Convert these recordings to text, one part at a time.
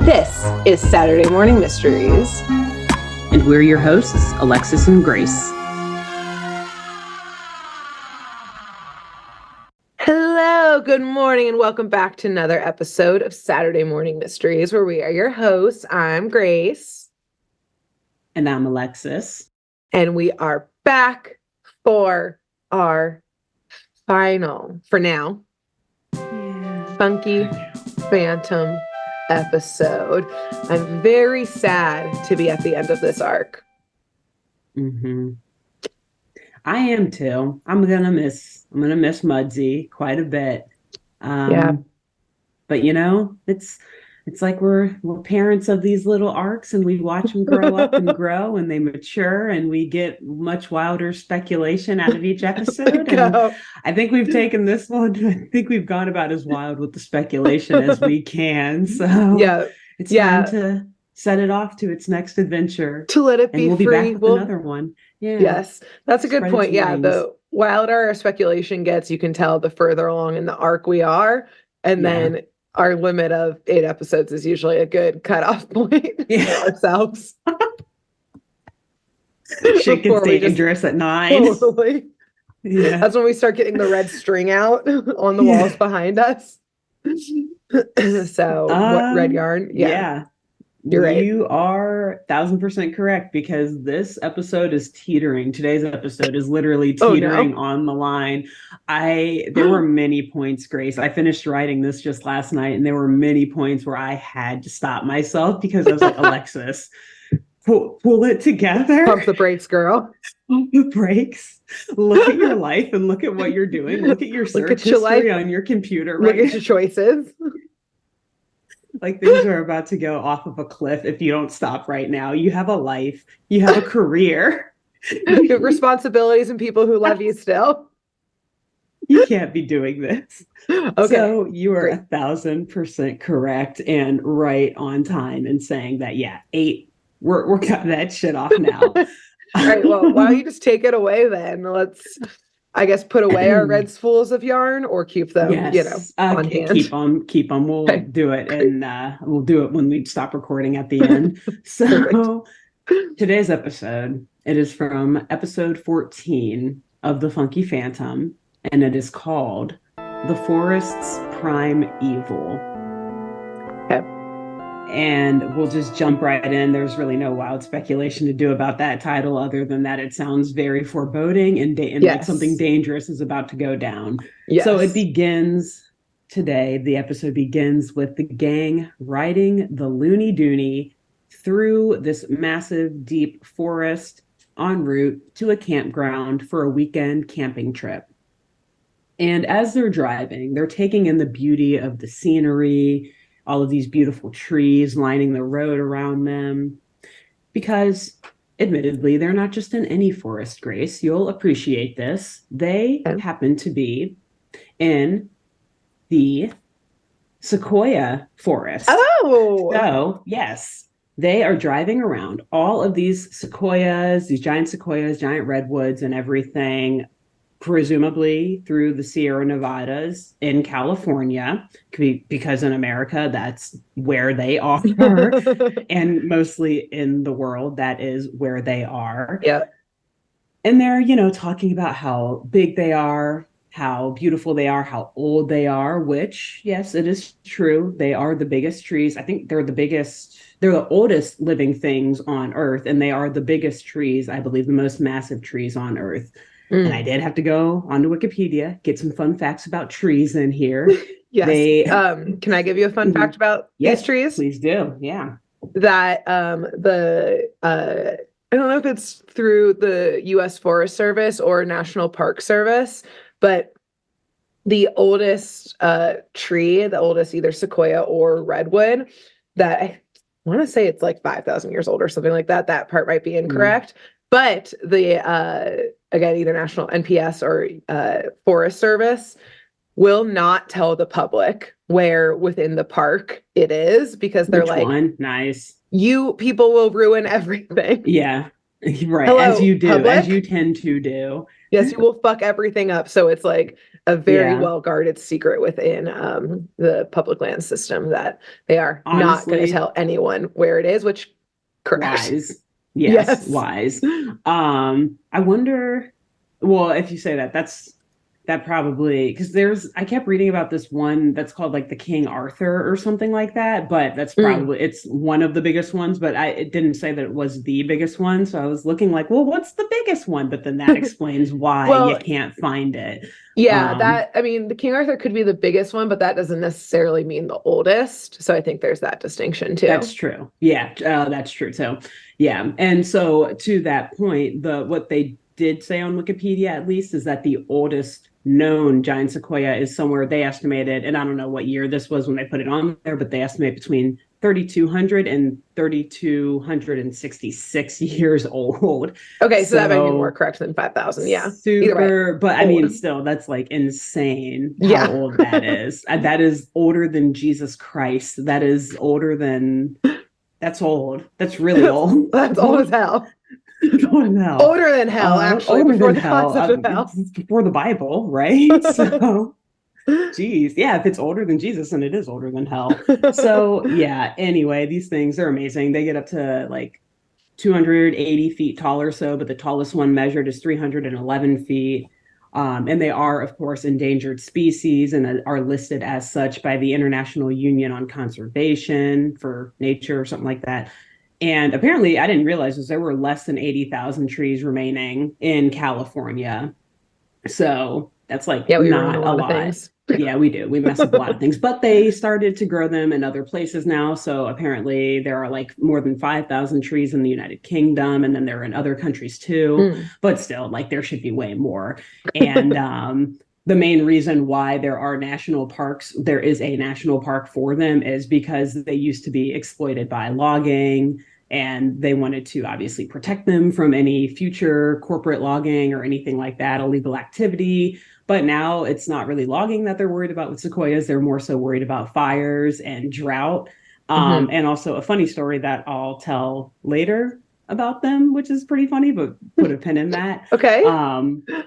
This is Saturday Morning Mysteries. And we're your hosts, Alexis and Grace. Hello, good morning, and welcome back to another episode of Saturday Morning Mysteries, where we are your hosts. I'm Grace. And I'm Alexis. And we are back for our final, for now, Funky Phantom episode. I'm very sad to be at the end of this arc. I am too. I'm gonna miss Mudsie quite a bit. But you know, it's like we're parents of these little arcs, and we watch them grow up and grow, and they mature, and we get much wilder speculation out of each episode. And I think we've taken this one. I think we've gone about as wild with the speculation as we can. So it's time to set it off to its next adventure. To let it be we'll free. Be back with another one. Yeah. Yes, that's a good point. Yeah, the wilder our speculation gets, you can tell the further along in the arc we are, and then our limit of 8 episodes is usually a good cutoff point for ourselves. Shit gets dangerous at 9. Totally. Yeah. That's when we start getting the red string out on the walls behind us. So what red yarn? Yeah. You're right. You are 1,000% correct, because this episode is teetering. Today's episode is literally teetering on the line. There were many points, Grace. I finished writing this just last night, and there were many points where I had to stop myself because I was like, Alexis, pull it together. Pump the brakes, girl. Pump the brakes. Look at your life and look at what you're doing. Look at your search history on your computer. Look at your choices. Like, things are about to go off of a cliff if you don't stop right now. You have a life. You have a career. You have responsibilities and people who love you still. You can't be doing this. Okay. So you are 1,000% correct and right on time in saying that, 8, we're cutting that shit off now. All right, well, why don't you just take it away then? Let's, I guess, put away our red spools of yarn, or keep them, on hand. Keep them. We'll do it, and we'll do it when we stop recording at the end. So today's episode, it is from episode 14 of The Funky Phantom, and it is called The Forest's Prime Evil. Okay. And we'll just jump right in. There's really no wild speculation to do about that title, other than that it sounds very foreboding and like something dangerous is about to go down. Yes. So it begins today. The episode begins with the gang riding the Looney Dooney through this massive, deep forest en route to a campground for a weekend camping trip. And as they're driving, they're taking in the beauty of the scenery, all of these beautiful trees lining the road around them, because admittedly, they're not just in any forest, Grace. You'll appreciate this. They happen to be in the sequoia forest. Oh! So, yes, they are driving around all of these sequoias, giant redwoods and everything, presumably through the Sierra Nevadas in California, because in America, that's where they are. And mostly in the world, that is where they are. Yeah. And they're, talking about how big they are, how beautiful they are, how old they are, which, yes, it is true. They are the biggest trees. I think they're the oldest living things on Earth, and they are the biggest trees, I believe, the most massive trees on Earth. And I did have to go onto Wikipedia, get some fun facts about trees in here. Yes. Can I give you a fun fact about these trees? Please do. Yeah. That I don't know if it's through the U.S. Forest Service or National Park Service, but the oldest tree, the oldest either sequoia or redwood, that I want to say it's like 5,000 years old or something like that. That part might be incorrect. But the, again, either National NPS or Forest Service will not tell the public where within the park it is, because they're nice. You people will ruin everything. Yeah. Right. Hello, As you do, public? as you tend to do. Yes, you will fuck everything up. So it's like a very Yeah. well guarded secret within the public land system that they are not going to Honestly, tell anyone where it is, which correct. wise. Yes, Yes. wise. I wonder, well, if you say that, that probably, because I kept reading about this one that's called like the King Arthur or something like that, but that's Mm. probably, it's one of the biggest ones, but it didn't say that it was the biggest one. So I was looking like, well, what's the biggest one? But then that explains why you Well, can't find it. yeah, I mean, the King Arthur could be the biggest one, but that doesn't necessarily mean the oldest. So I think there's that distinction That's too. true. Yeah, that's true too. Yeah, and so to that point, what they did say on Wikipedia at least is that the oldest known giant sequoia is somewhere they estimated, and I don't know what year this was when they put it on there, but they estimate between 3,200 and 3,266 years old. Okay, so that might be more correct than 5,000. Yeah. Either way. Super, but I Old. mean, still, that's like insane how Yeah. old that is. That is older than Jesus Christ. That is older than, that's old. That's really old. That's old as hell. Older than hell. Older than hell, actually, older before than the hell. concept of hell. It's before the Bible, right? So, geez, yeah, if it's older than Jesus, then it is older than hell. So, yeah, anyway, these things are amazing. They get up to like 280 feet tall or so, but the tallest one measured is 311 feet. And they are, of course, endangered species and are listed as such by the International Union on Conservation for Nature or something like that. And apparently, I didn't realize there were less than 80,000 trees remaining in California. So that's like yeah, we not ruin a lot. Of things. Yeah, we do. We mess up a lot of things, but they started to grow them in other places now. So apparently there are like more than 5,000 trees in the United Kingdom, and then there are in other countries too. But still, like there should be way more. And the main reason why there are national parks, there is a national park for them, is because they used to be exploited by logging. And they wanted to obviously protect them from any future corporate logging or anything like that, illegal activity. But now it's not really logging that they're worried about with sequoias. They're more so worried about fires and drought. And also a funny story that I'll tell later about them, which is pretty funny, but put a pin in that. Okay.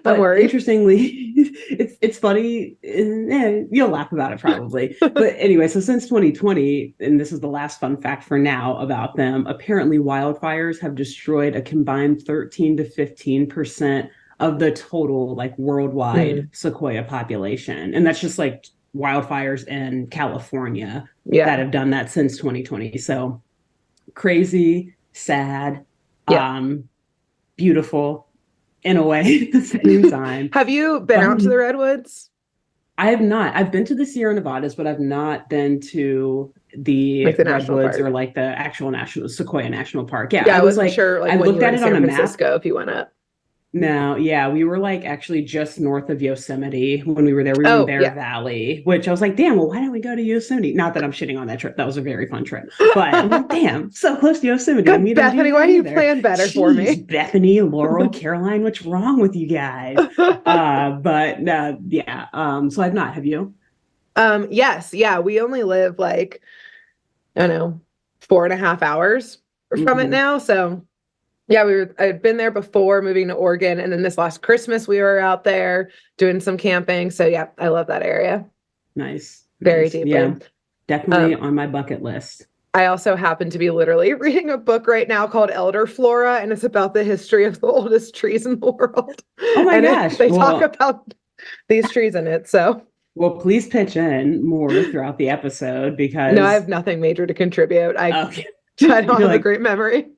But interestingly, it's funny. You'll laugh about it probably. But anyway, so since 2020, and this is the last fun fact for now about them, apparently wildfires have destroyed a combined 13 to 15% of the total like worldwide sequoia population. And that's just like wildfires in California that have done that since 2020. So crazy, sad, beautiful in a way at the same time. Have you been out to the Redwoods? I have not. I've been to the Sierra Nevadas, but I've not been to the Redwoods or like the actual Sequoia National Park. Yeah, I was like, sure. Like I looked at it on a map. If you went up. No, yeah, we were like actually just north of Yosemite when we were there. We were in Bear Valley, which I was like, damn, well, why don't we go to Yosemite? Not that I'm shitting on that trip. That was a very fun trip. But I'm like, damn, so close to Yosemite. God, Bethany, why do you plan better for me? Bethany, Laurel, Caroline, what's wrong with you guys? So I've not. Have you? Yes. Yeah. We only live like, I don't know, 4.5 hours from it now. So yeah, I'd been there before moving to Oregon, and then this last Christmas we were out there doing some camping. So yeah, I love that area. Nice. Very deeply. Yeah, definitely on my bucket list. I also happen to be literally reading a book right now called Elder Flora, and it's about the history of the oldest trees in the world. Oh my gosh. They talk about these trees in it. So well, please pitch in more throughout the episode because no, I have nothing major to contribute. I don't have a great memory.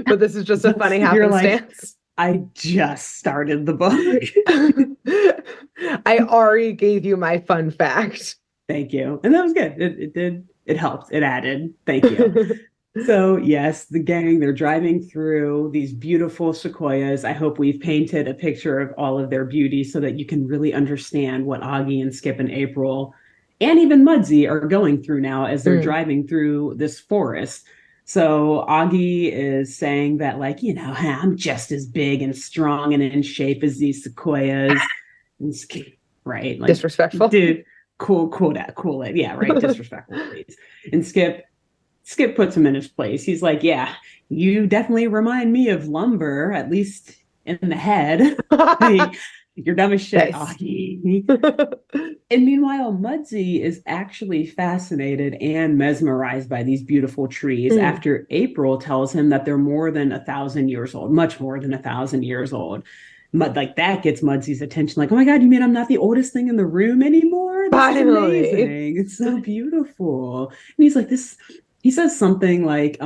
But this is just a funny happenstance. I just started the book. I already gave you my fun fact. Thank you. And that was good. It helped. It added. Thank you. So yes, the gang, they're driving through these beautiful sequoias. I hope we've painted a picture of all of their beauty so that you can really understand what Augie and Skip and April and even Mudsy are going through now as they're driving through this forest. So Augie is saying that, like, you know, I'm just as big and strong and in shape as these sequoias. Right? Like, disrespectful. Dude, cool it. Yeah, right. Disrespectful, please. And Skip Skip puts him in his place. He's like, yeah, you definitely remind me of lumber, at least in the head. You're dumb as shit, nice. Augie. And meanwhile, Mudsie is actually fascinated and mesmerized by these beautiful trees after April tells him that they're more than 1,000 years old, much more than 1,000 years old. Like that gets Mudsie's attention. Like, oh my God, you mean I'm not the oldest thing in the room anymore? This is amazing. It's so beautiful. And he's like, he says something like,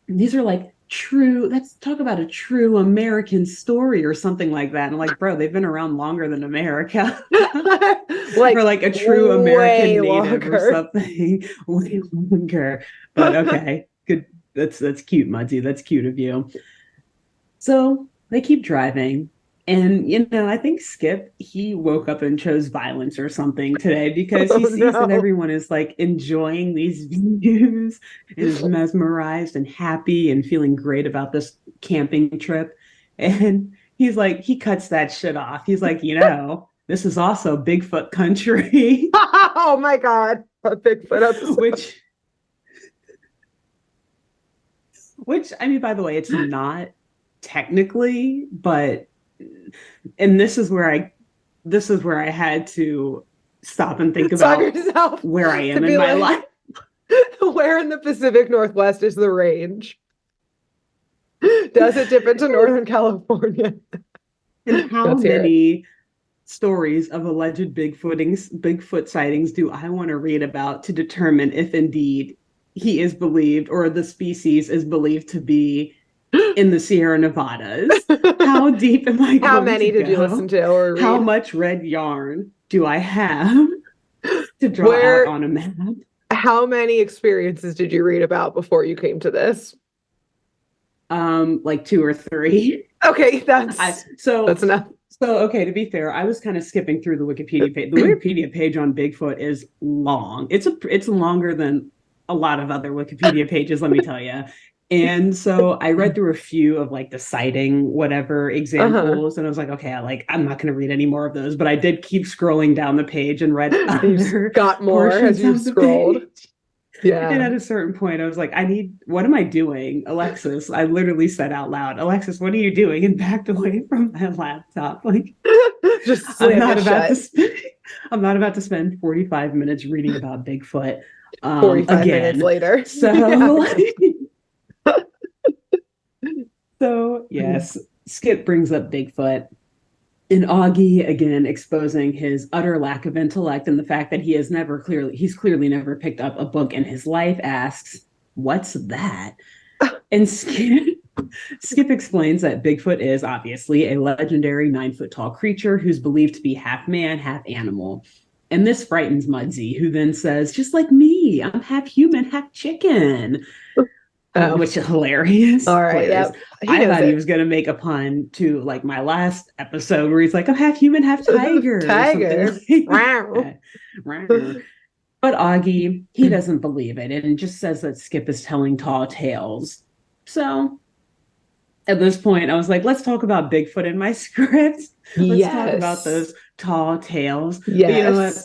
these are like true, let's talk about a true American story or something like that. And I'm like, bro, they've been around longer than America. Like, or like a true American native or something. Way longer. But okay, good. That's cute, Mudsie. That's cute of you. So they keep driving. And, I think Skip, he woke up and chose violence or something today because he sees that everyone is like enjoying these views and is mesmerized and happy and feeling great about this camping trip. And he's like, he cuts that shit off. He's like, this is also Bigfoot country. Oh my God. A Bigfoot episode. Which, I mean, by the way, it's not technically, but and this is where I had to stop and think about where I am in my life. Where in the Pacific Northwest is the range? Does it dip into Northern California? And how many stories of alleged Bigfoot sightings do I want to read about to determine if indeed he is believed or the species is believed to be in the Sierra Nevadas? How deep am I going to go? How many did you listen to or read? How much red yarn do I have to draw out on a map? How many experiences did you read about before you came to this? Like 2 or 3. Okay, that's enough. So, okay, to be fair, I was kind of skipping through the Wikipedia page. The Wikipedia page on Bigfoot is long. It's longer than a lot of other Wikipedia pages, let me tell you. And so I read through a few of like the sighting, whatever examples. And I was like, okay, I'm not going to read any more of those, but I did keep scrolling down the page and read got more as you scrolled. Yeah. And at a certain point I was like, what am I doing? Alexis, I literally said out loud, Alexis, what are you doing? And backed away from my laptop. Like, just I'm not about to spend 45 minutes reading about Bigfoot. 45 minutes later. So So, yes, Skip brings up Bigfoot. And Augie, again, exposing his utter lack of intellect and the fact that he's clearly never picked up a book in his life, asks, what's that? And Skip explains that Bigfoot is obviously a legendary 9-foot-tall creature who's believed to be half man, half animal. And this frightens Mudsie, who then says, just like me, I'm half human, half chicken. Which is hilarious. All right. Yep. I thought he was going to make a pun to like my last episode where he's like, I'm half human, half tiger. Tiger. But Augie, he doesn't believe it and just says that Skip is telling tall tales. So at this point, I was like, let's talk about Bigfoot in my script. Let's talk about those tall tales. Yes. But you know what?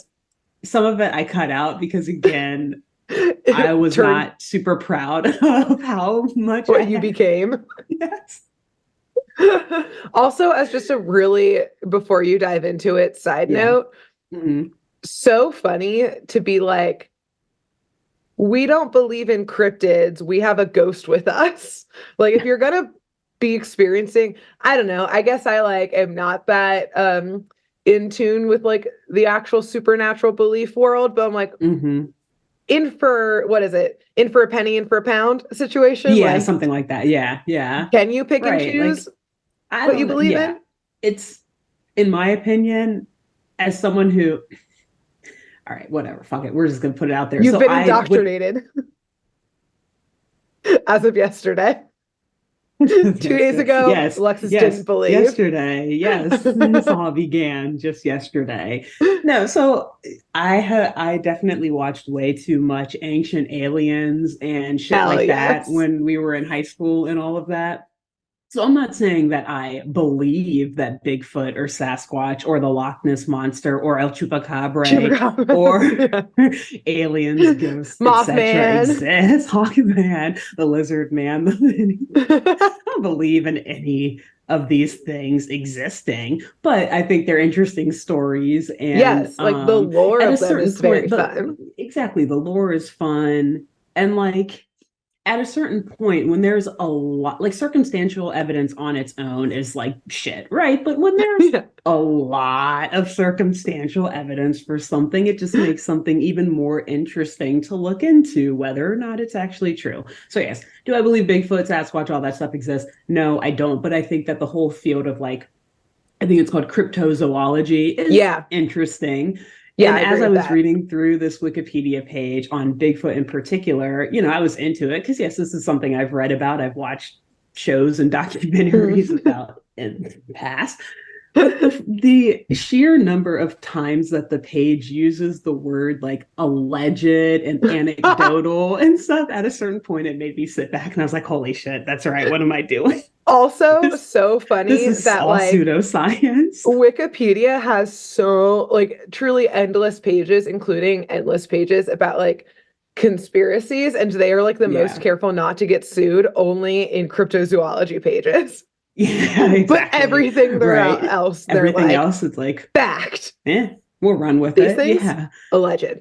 Some of it I cut out because, again, I was not super proud of how much you became. Yes. Also, as just before you dive into it, side note, so funny to be like, we don't believe in cryptids. We have a ghost with us. Like, if you're going to be experiencing, I don't know, I guess I am not that in tune with like the actual supernatural belief world, but I'm like, in for a penny, in for a pound situation? Yeah, something like that. Yeah. Can you pick and choose what you believe in? It's, in my opinion, as someone who, all right, whatever, fuck it. We're just going to put it out there. You've been indoctrinated as of yesterday. 2 days ago, Alexis didn't believe. Yesterday, yes. This all began just yesterday. No, so I definitely watched way too much Ancient Aliens and shit that when we were in high school and all of that. So I'm not saying that I believe that Bigfoot or Sasquatch or the Loch Ness Monster or El Chupacabra or aliens, ghosts, etc. Mothman, exist. Hawkman, the lizard man. I don't believe in any of these things existing, but I think they're interesting stories. And yes, like the lore at a of them certain is very point, fun. exactly, the lore is fun. And like at a certain point, when there's a lot, like circumstantial evidence on its own is like shit, right? But when there's a lot of circumstantial evidence for something, it just makes something even more interesting to look into, whether or not it's actually true. So yes, do I believe Bigfoot, Sasquatch, all that stuff exists? No, I don't. But I think that the whole field of like, I think it's called cryptozoology, is interesting. Yeah, And as I was reading through this Wikipedia page on Bigfoot in particular, I was into it because, yes, this is something I've read about. I've watched shows and documentaries about in the past. But the sheer number of times that the page uses the word like alleged and anecdotal and stuff, at a certain point, it made me sit back and I was like, holy shit, that's right. What am I doing? Also, so funny this is that all like pseudoscience. Wikipedia has so like truly endless pages, including endless pages about like conspiracies, and they are like the most careful not to get sued only in cryptozoology pages. Yeah, exactly. But everything else, they're everything like, else, it's like fact. We'll run with These it. Things, yeah, alleged,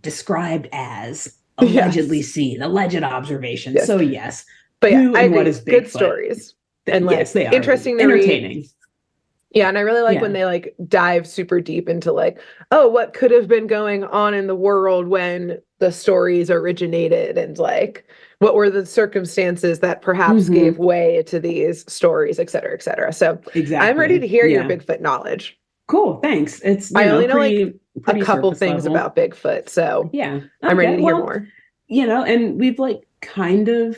described as allegedly seen, alleged observations. Yes. So yes, but yeah, I agree. What is Bigfoot? Good stories and like they are interesting to entertaining. Read. Yeah, and I really like when they like dive super deep into like, oh, what could have been going on in the world when the stories originated, and like what were the circumstances that perhaps gave way to these stories, et cetera, et cetera. So I'm ready to hear your Bigfoot knowledge. Cool, thanks. It's I only know like a couple things about Bigfoot, so I'm ready to hear more. And we've like kind of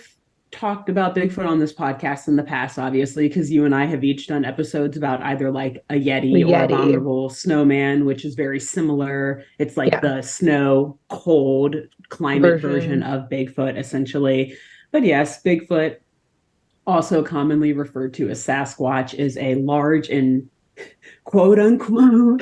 talked about Bigfoot on this podcast in the past, obviously, because you and I have each done episodes about either like a Yeti or abominable snowman, which is very similar. It's like the snow cold climate version of Bigfoot, essentially. But yes, Bigfoot, also commonly referred to as Sasquatch, is a large and quote unquote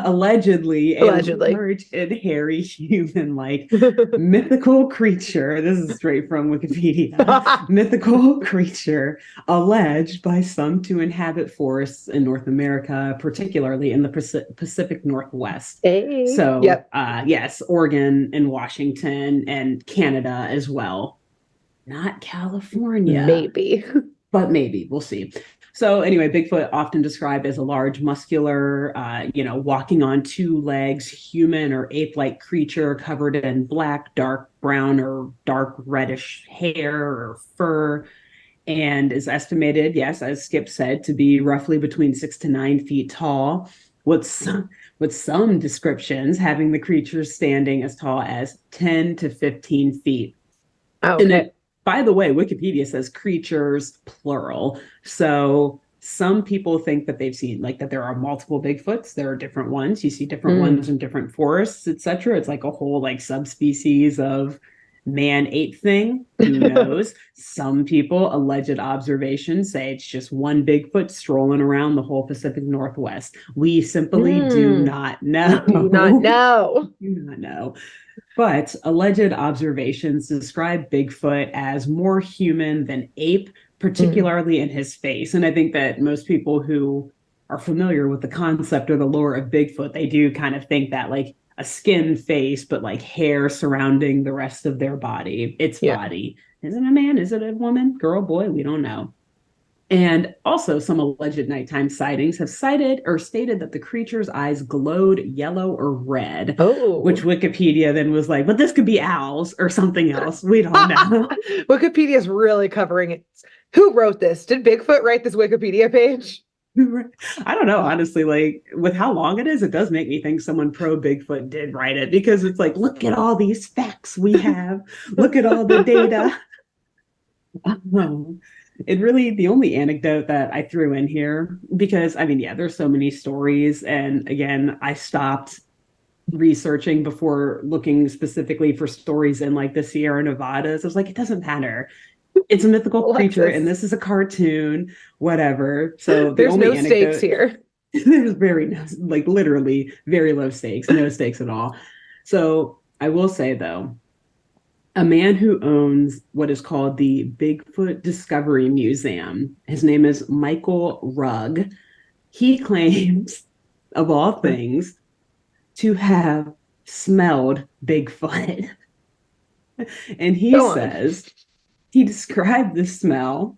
allegedly a large and hairy human like mythical creature. This is straight from Wikipedia. Mythical creature alleged by some to inhabit forests in North America, particularly in the Pacific Northwest. So yes, Oregon and Washington and Canada as well. Not California. Maybe. But maybe. We'll see. So anyway, Bigfoot often described as a large, muscular, walking on two legs, human or ape-like creature covered in black, dark brown, or dark reddish hair or fur, and is estimated, yes, as Skip said, to be roughly between 6 to 9 feet tall, with some descriptions having the creature standing as tall as 10 to 15 feet. Okay. By the way, Wikipedia says creatures, plural. So some people think that they've seen, like, that there are multiple Bigfoots. There are different ones. You see different ones in different forests, etc. It's like a whole, like, subspecies of man-ape thing. Who knows? Some people, alleged observations, say it's just one Bigfoot strolling around the whole Pacific Northwest. We simply do not know. Do not know. But alleged observations describe Bigfoot as more human than ape, particularly in his face. And I think that most people who are familiar with the concept or the lore of Bigfoot, they do kind of think that like a skin face, but like hair surrounding the rest of their body, its body. Is it a man? Is it a woman? Girl, boy? We don't know. And also, some alleged nighttime sightings have cited or stated that the creature's eyes glowed yellow or red, which Wikipedia then was like, but this could be owls or something else. We don't know. Wikipedia is really covering it. Who wrote this? Did Bigfoot write this Wikipedia page? I don't know, honestly. Like, with how long it is, it does make me think someone pro Bigfoot did write it, because it's like, look at all these facts we have. Look at all the data. The only anecdote that I threw in here, because I mean, there's so many stories. And again, I stopped researching before looking specifically for stories in like the Sierra Nevadas. I was like, it doesn't matter. it's a mythical creature, Alexis. and this is a cartoon, whatever. So there's no stakes here. There's like literally very low stakes, no stakes at all. So I will say though, a man who owns what is called the Bigfoot Discovery Museum, his name is Michael Rugg. He claims, of all things, to have smelled Bigfoot. And he says he described the smell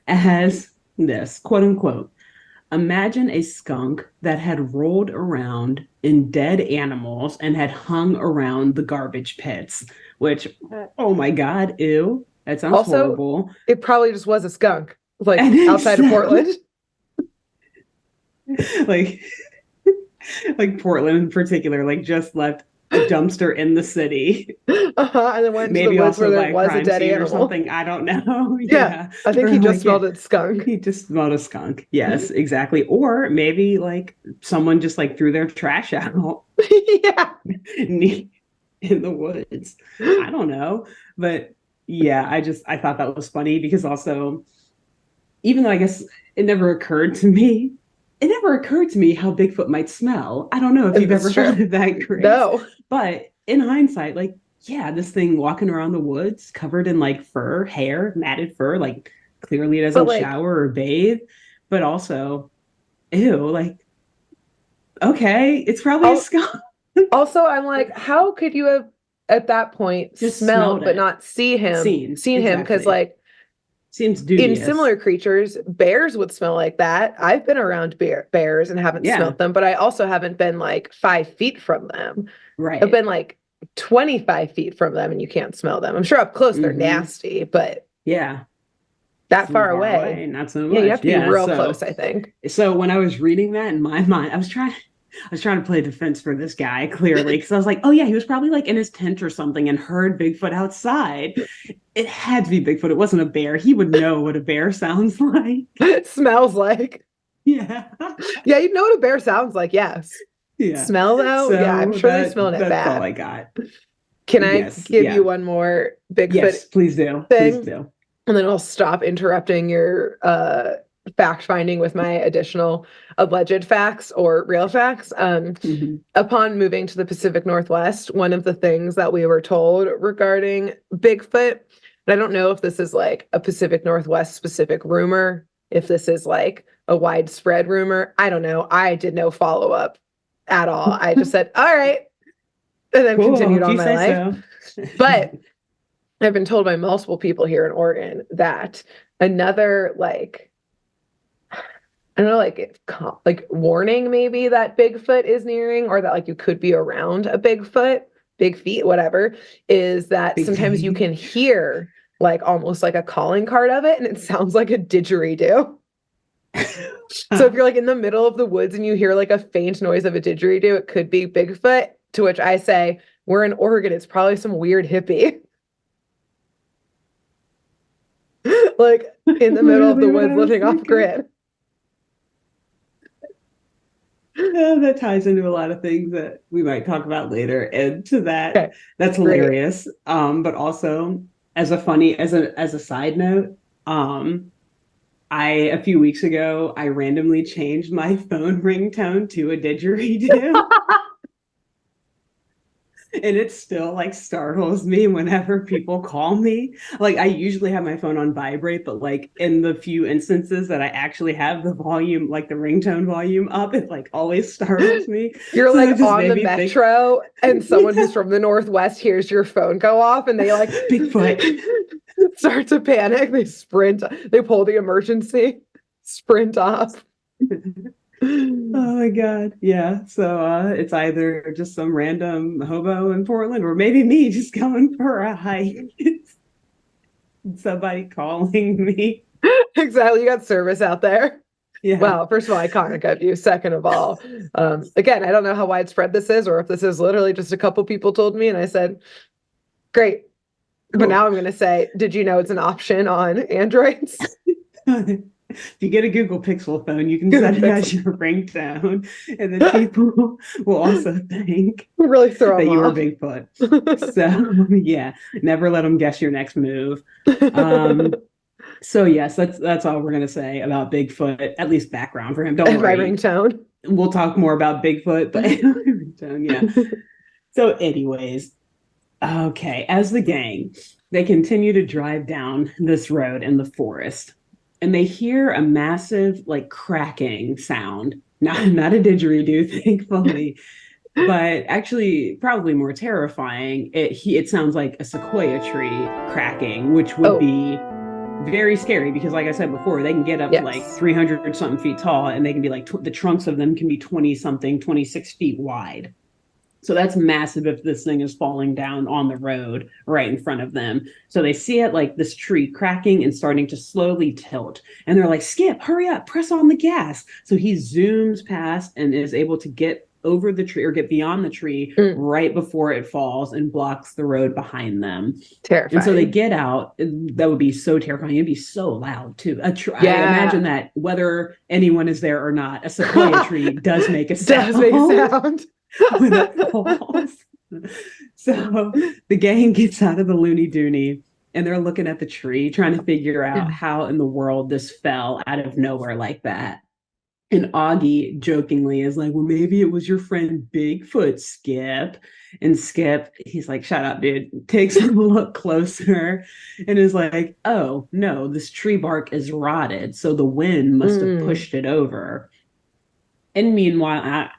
as this, quote unquote, imagine a skunk that had rolled around in dead animals and had hung around the garbage pits, which, oh my God, ew. That sounds horrible. It probably just was a skunk, like outside of Portland. like Portland in particular, like just left a dumpster in the city. And then went maybe to the woods where there was a dead animal or something. I don't know. Yeah. I think he just smelled a skunk. He just smelled a skunk. Yes, exactly. Or maybe like someone just like threw their trash out. Yeah. In the woods. I don't know. But yeah, I thought that was funny because also, even though I guess it never occurred to me how Bigfoot might smell. I don't know if you've ever heard of that, Grace. No. But in hindsight, like, yeah, this thing walking around the woods covered in like fur, hair, matted fur, like clearly it doesn't shower or bathe. But also, ew, like, okay, it's probably a skunk. Also, I'm like, how could you have at that point just smelled but not see him? Seen him because like seems dubious. In similar creatures, bears would smell like that. I've been around bears and haven't smelled them, but I also haven't been like 5 feet from them. Right. I've been like 25 feet from them and you can't smell them. I'm sure up close they're nasty, but yeah, that far away, not so much. Yeah, you have to be real close, I think. So when I was reading that in my mind, I was trying to play defense for this guy, clearly, because I was like, oh yeah, he was probably like in his tent or something and heard Bigfoot outside. It had to be Bigfoot. It wasn't a bear. He would know what a bear sounds like. It smells like. Yeah. Yeah, you know what a bear sounds like, yes. Yeah. Smell though? So yeah, I'm sure they smelled it bad. That's all I got. Can I give you one more Bigfoot? Yes, please do. Thing? Please do. And then I'll stop interrupting your fact finding with my additional alleged facts or real facts. Upon moving to the Pacific Northwest, one of the things that we were told regarding Bigfoot, and I don't know if this is like a Pacific Northwest specific rumor, if this is like a widespread rumor, I don't know. I did no follow up at all. I just said, all right, and then continued on my life. So. But I've been told by multiple people here in Oregon that another like, I don't know, like warning maybe that Bigfoot is nearing, or that like you could be around a Bigfoot, big feet, whatever, is that sometimes you can hear like almost like a calling card of it, and it sounds like a didgeridoo. So if you're like in the middle of the woods and you hear like a faint noise of a didgeridoo, it could be Bigfoot, to which I say, we're in Oregon, it's probably some weird hippie. Like in the middle of the woods living off grid. That ties into a lot of things that we might talk about later. And to that, that's hilarious. But also as a side note, a few weeks ago, I randomly changed my phone ringtone to a didgeridoo. And it still like startles me whenever people call me. Like I usually have my phone on vibrate, but like in the few instances that I actually have the volume, like the ringtone volume up, it like always startles me. You're like on the metro and someone who's from the Northwest hears your phone go off and they like Bigfoot start to panic. They sprint, they pull the emergency, sprint off. Oh my God. Yeah. So it's either just some random hobo in Portland or maybe me just going for a hike. Somebody calling me. Exactly. You got service out there. Yeah. Wow. First of all, iconic of you. Second of all, again, I don't know how widespread this is or if this is literally just a couple people told me and I said, great. Cool. But now I'm going to say, did you know it's an option on Androids? If you get a Google Pixel phone, you can set it as your ringtone, and then people will also think really throw that you are off. Bigfoot. So yeah, never let them guess your next move. So yes, that's all we're gonna say about Bigfoot. At least background for him. Don't And my worry. ringtone. We'll talk more about Bigfoot, but ringtone, yeah. So, anyways, okay, as the gang, they continue to drive down this road in the forest, and they hear a massive, like, cracking sound. Not a didgeridoo, thankfully, but actually, probably more terrifying. It sounds like a sequoia tree cracking, which would be very scary because, like I said before, they can get up to like 300 something feet tall, and they can be like the trunks of them can be 20 something, 26 feet wide. So that's massive if this thing is falling down on the road right in front of them. So they see it like this tree cracking and starting to slowly tilt. And they're like, Skip, hurry up, press on the gas. So he zooms past and is able to get over the tree or get beyond the tree right before it falls and blocks the road behind them. Terrifying. And so they get out. That would be so terrifying. It'd be so loud too. I imagine that whether anyone is there or not, a sequoia tree does make a sound. Does make a sound. When it falls. So the gang gets out of the loony doony and they're looking at the tree, trying to figure out how in the world this fell out of nowhere like that. And Augie jokingly is like, well, maybe it was your friend Bigfoot, Skip. And Skip, he's like, shut up, dude. Takes a look closer and is like, oh, no, this tree bark is rotted. So the wind must have pushed it over. And meanwhile,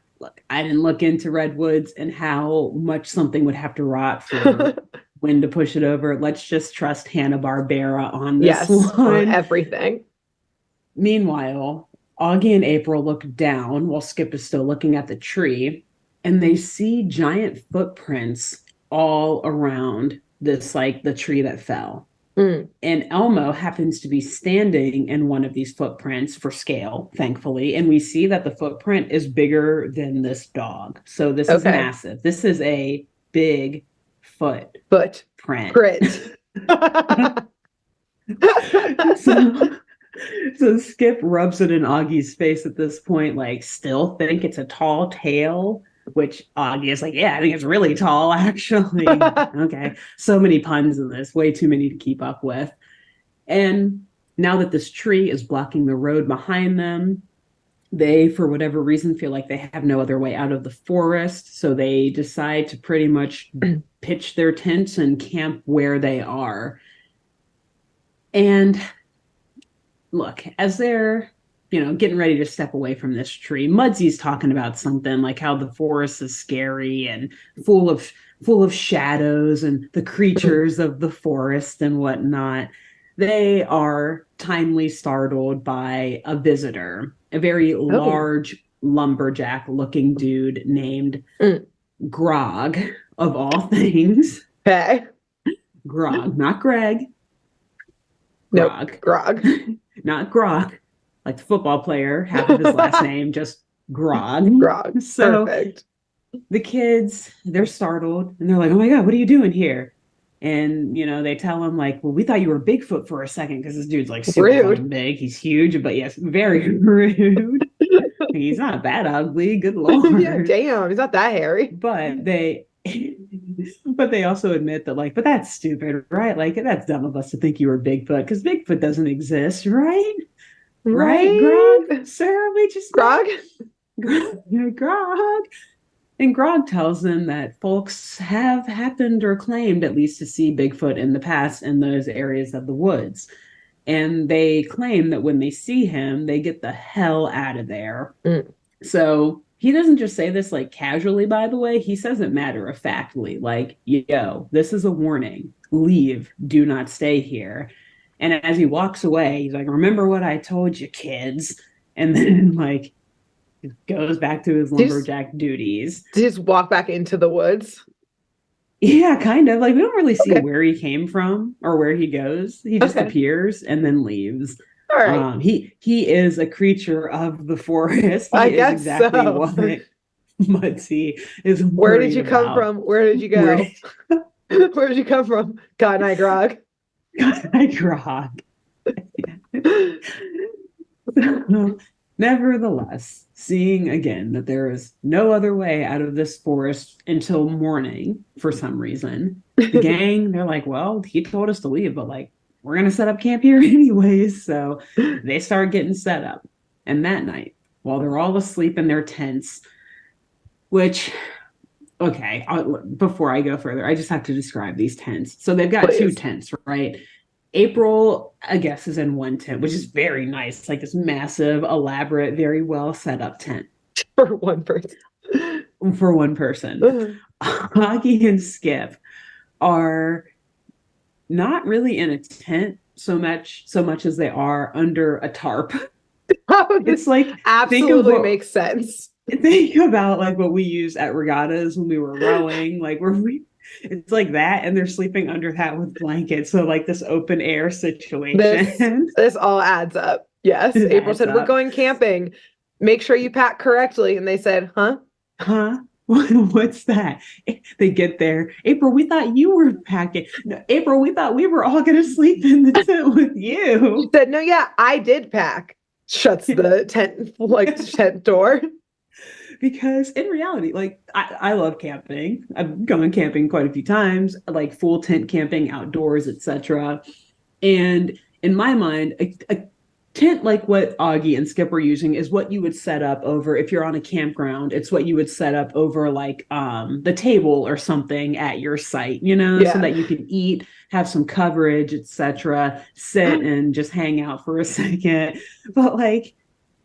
I didn't look into redwoods and how much something would have to rot for wind to push it over. Let's just trust Hanna-Barbera on this one. On everything. Meanwhile, Augie and April look down while Skip is still looking at the tree, and they see giant footprints all around this, like the tree that fell. And Elmo happens to be standing in one of these footprints for scale, thankfully. And we see that the footprint is bigger than this dog. So this is massive. This is a big footprint. So Skip rubs it in Augie's face at this point, like, still think it's a tall tale, which Augie is like, yeah, I think it's really tall, actually. Okay. So many puns in this, way too many to keep up with. And now that this tree is blocking the road behind them, they, for whatever reason, feel like they have no other way out of the forest. So they decide to pretty much pitch their tents and camp where they are. And look, as they're getting ready to step away from this tree, Mudsy's talking about something like how the forest is scary and full of shadows and the creatures of the forest and whatnot. They are timely startled by a visitor, a very large lumberjack looking dude named Grog, of all things. Okay. Grog, not Greg. Grog. Nope. Grog. Not Grog, like the football player, half of his last name, just Grog. Grog. So perfect. The kids, they're startled and they're like, oh my God, what are you doing here? And, they tell him like, well, we thought you were Bigfoot for a second because this dude's like super big. He's huge, but yes, very rude. He's not that ugly. Good Lord. Yeah, damn. He's not that hairy. But they also admit that, like, but that's stupid, right? Like, that's dumb of us to think you were Bigfoot because Bigfoot doesn't exist, right? Right, Grog? Sir, we just... Grog? Grog. And Grog tells them that folks have happened or claimed at least to see Bigfoot in the past in those areas of the woods. And they claim that when they see him, they get the hell out of there. So he doesn't just say this like casually, by the way. He says it matter-of-factly, like, yo, this is a warning. Leave. Do not stay here. And as he walks away, he's like, remember what I told you, kids. And then, like, goes back to his lumberjack duties. Just walk back into the woods? Yeah, kind of. Like, we don't really see where he came from or where he goes. He just appears and then leaves. All right. He is a creature of the forest. I guess exactly so. What Mudsy is. Where did you come from? Where did you go? Where did you come from? God Night Grog. God Night Grog. Nevertheless, seeing again that there is no other way out of this forest until morning for some reason, the gang, they're like, well, he told us to leave, but like, we're going to set up camp here anyways. So they start getting set up. And that night, while they're all asleep in their tents, which, okay, before I go further, I just have to describe these tents. So they've got Please. two tents, right? April, I guess, is in one tent, which is very nice, like this massive, elaborate, very well set up tent. For one person. For one person. Augie and Skip are not really in a tent so much as they are under a tarp. It's like absolutely makes sense. Think about like what we use at regattas when we were rowing, like it's like that, and they're sleeping under that with blankets. So like this open air situation. This all adds up. Yes. April said, we're going camping. Make sure you pack correctly. And they said, huh? What's that? They get there. April, we thought you were packing. No, April, we thought we were all going to sleep in the tent with you. She said, no, yeah, I did pack. Shuts the tent door. Because in reality, like I love camping. I've gone camping quite a few times, like full tent camping, outdoors, etc. And in my mind, a tent like what Augie and Skip were using is what you would set up over if you're on a campground. It's what you would set up over like the table or something at your site, so that you can eat, have some coverage, etc. Sit and just hang out for a second. But like,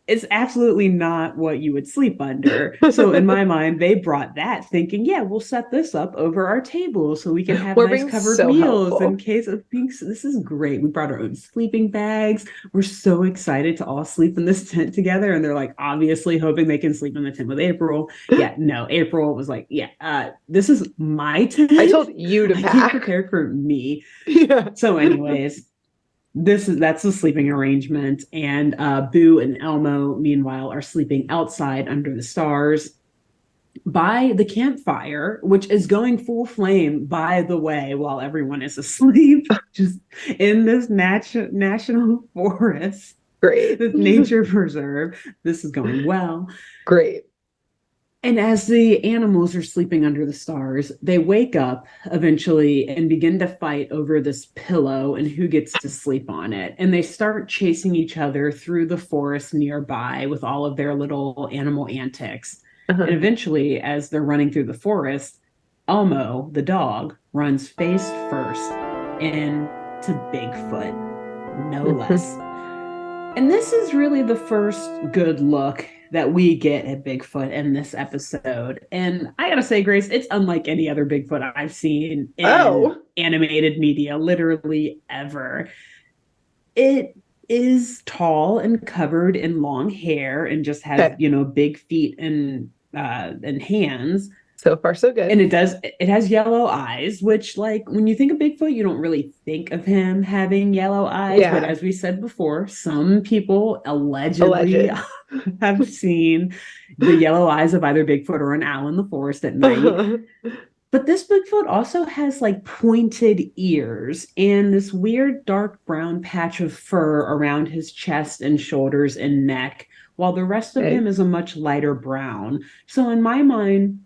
it's absolutely not what you would sleep under. So in my mind, they brought that thinking, yeah, we'll set this up over our table so we can have nice covered meals helpful. In case of things. This is great. We brought our own sleeping bags. We're so excited to all sleep in this tent together. And they're like, obviously hoping they can sleep in the tent with April. Yeah, no, April was like, yeah, this is my tent. I told you to pack. I came prepared for me. Yeah. So anyways, that's the sleeping arrangement, and Boo and Elmo meanwhile are sleeping outside under the stars by the campfire, which is going full flame, by the way, while everyone is asleep, just in this national forest. Great. This nature preserve. This is going well. Great. And as the animals are sleeping under the stars, they wake up eventually and begin to fight over this pillow and who gets to sleep on it. And they start chasing each other through the forest nearby with all of their little animal antics. And eventually, as they're running through the forest, Elmo, the dog, runs face first into Bigfoot, no less. And this is really the first good look that we get at Bigfoot in this episode. And I gotta say, Grace, it's unlike any other Bigfoot I've seen in animated media, literally ever. It is tall and covered in long hair and just has, big feet and hands. So far, so good. And it has yellow eyes, which, like, when you think of Bigfoot, you don't really think of him having yellow eyes. Yeah. But as we said before, some people allegedly have seen the yellow eyes of either Bigfoot or an owl in the forest at night. But this Bigfoot also has like pointed ears and this weird dark brown patch of fur around his chest and shoulders and neck, while the rest of him is a much lighter brown. So in my mind,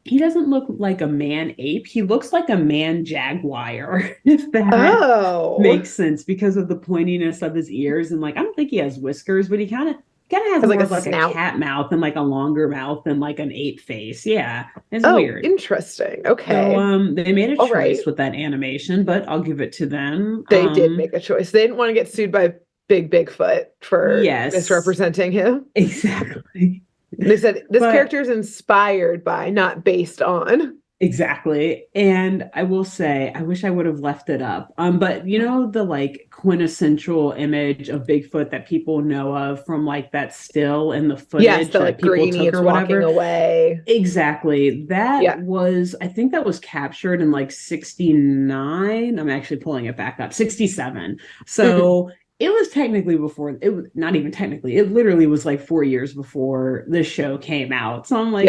he doesn't look like a man ape. He looks like a man jaguar, if that makes sense, because of the pointiness of his ears. And like, I don't think he has whiskers, but he kind of has like a cat mouth and like a longer mouth and like an ape face. Yeah, it's weird. Interesting. Okay. So they made a choice with that animation, but I'll give it to them. They did make a choice. They didn't want to get sued by Bigfoot for misrepresenting him. Exactly. They said this character is inspired by, not based on. Exactly. And I will say, I wish I would have left it up. But the like quintessential image of Bigfoot that people know of from like that still in the footage the like people Greenie took or whatever. Walking away. Exactly. That was, I think that was captured in like 69. I'm actually pulling it back up. 67. So it was technically before, it was not even technically, it literally was like 4 years before the show came out. So I'm like,